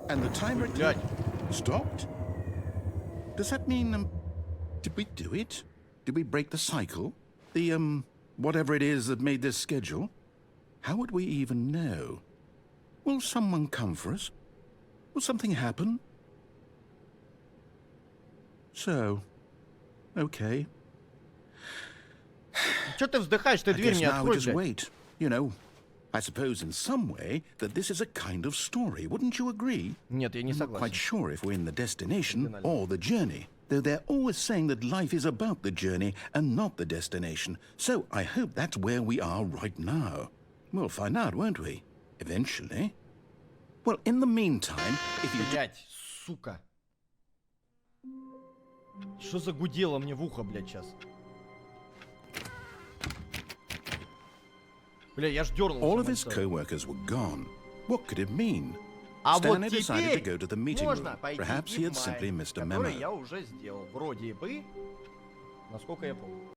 Speaker 2: And the timer
Speaker 1: Блядь.
Speaker 2: stopped? Does that mean, did we do it? Did we break the cycle? The, whatever it is that made this schedule? How would we even know? Will someone come for us? Will something happen? So, okay.
Speaker 1: Чё ты вздыхаешь? Ты
Speaker 2: I
Speaker 1: дверь
Speaker 2: guess
Speaker 1: не
Speaker 2: now we
Speaker 1: открой,
Speaker 2: just
Speaker 1: блядь.
Speaker 2: wait. You know, I suppose in some way that this is a kind of story. Wouldn't you agree?
Speaker 1: Нет, я не
Speaker 2: I'm not quite
Speaker 1: согласен.
Speaker 2: sure if we're in the destination or the journey, though they're always saying that life is about the journey and not the destination. So I hope that's where we are right now. We'll find out, won't we? Eventually. Well, in the meantime, if you...
Speaker 1: Блядь, сука. Что загудело мне в ухо, блядь, сейчас? Бля, я ж дернулся.
Speaker 2: All of his
Speaker 1: моментально.
Speaker 2: co-workers were gone. What could it mean?
Speaker 1: А вот
Speaker 2: Stanley decided to go to the
Speaker 1: теперь
Speaker 2: meeting
Speaker 1: можно
Speaker 2: room.
Speaker 1: пойти
Speaker 2: Perhaps
Speaker 1: и
Speaker 2: he
Speaker 1: в
Speaker 2: had simply
Speaker 1: май,
Speaker 2: missed a
Speaker 1: который
Speaker 2: memo.
Speaker 1: я уже сделал. Вроде бы, насколько я помню.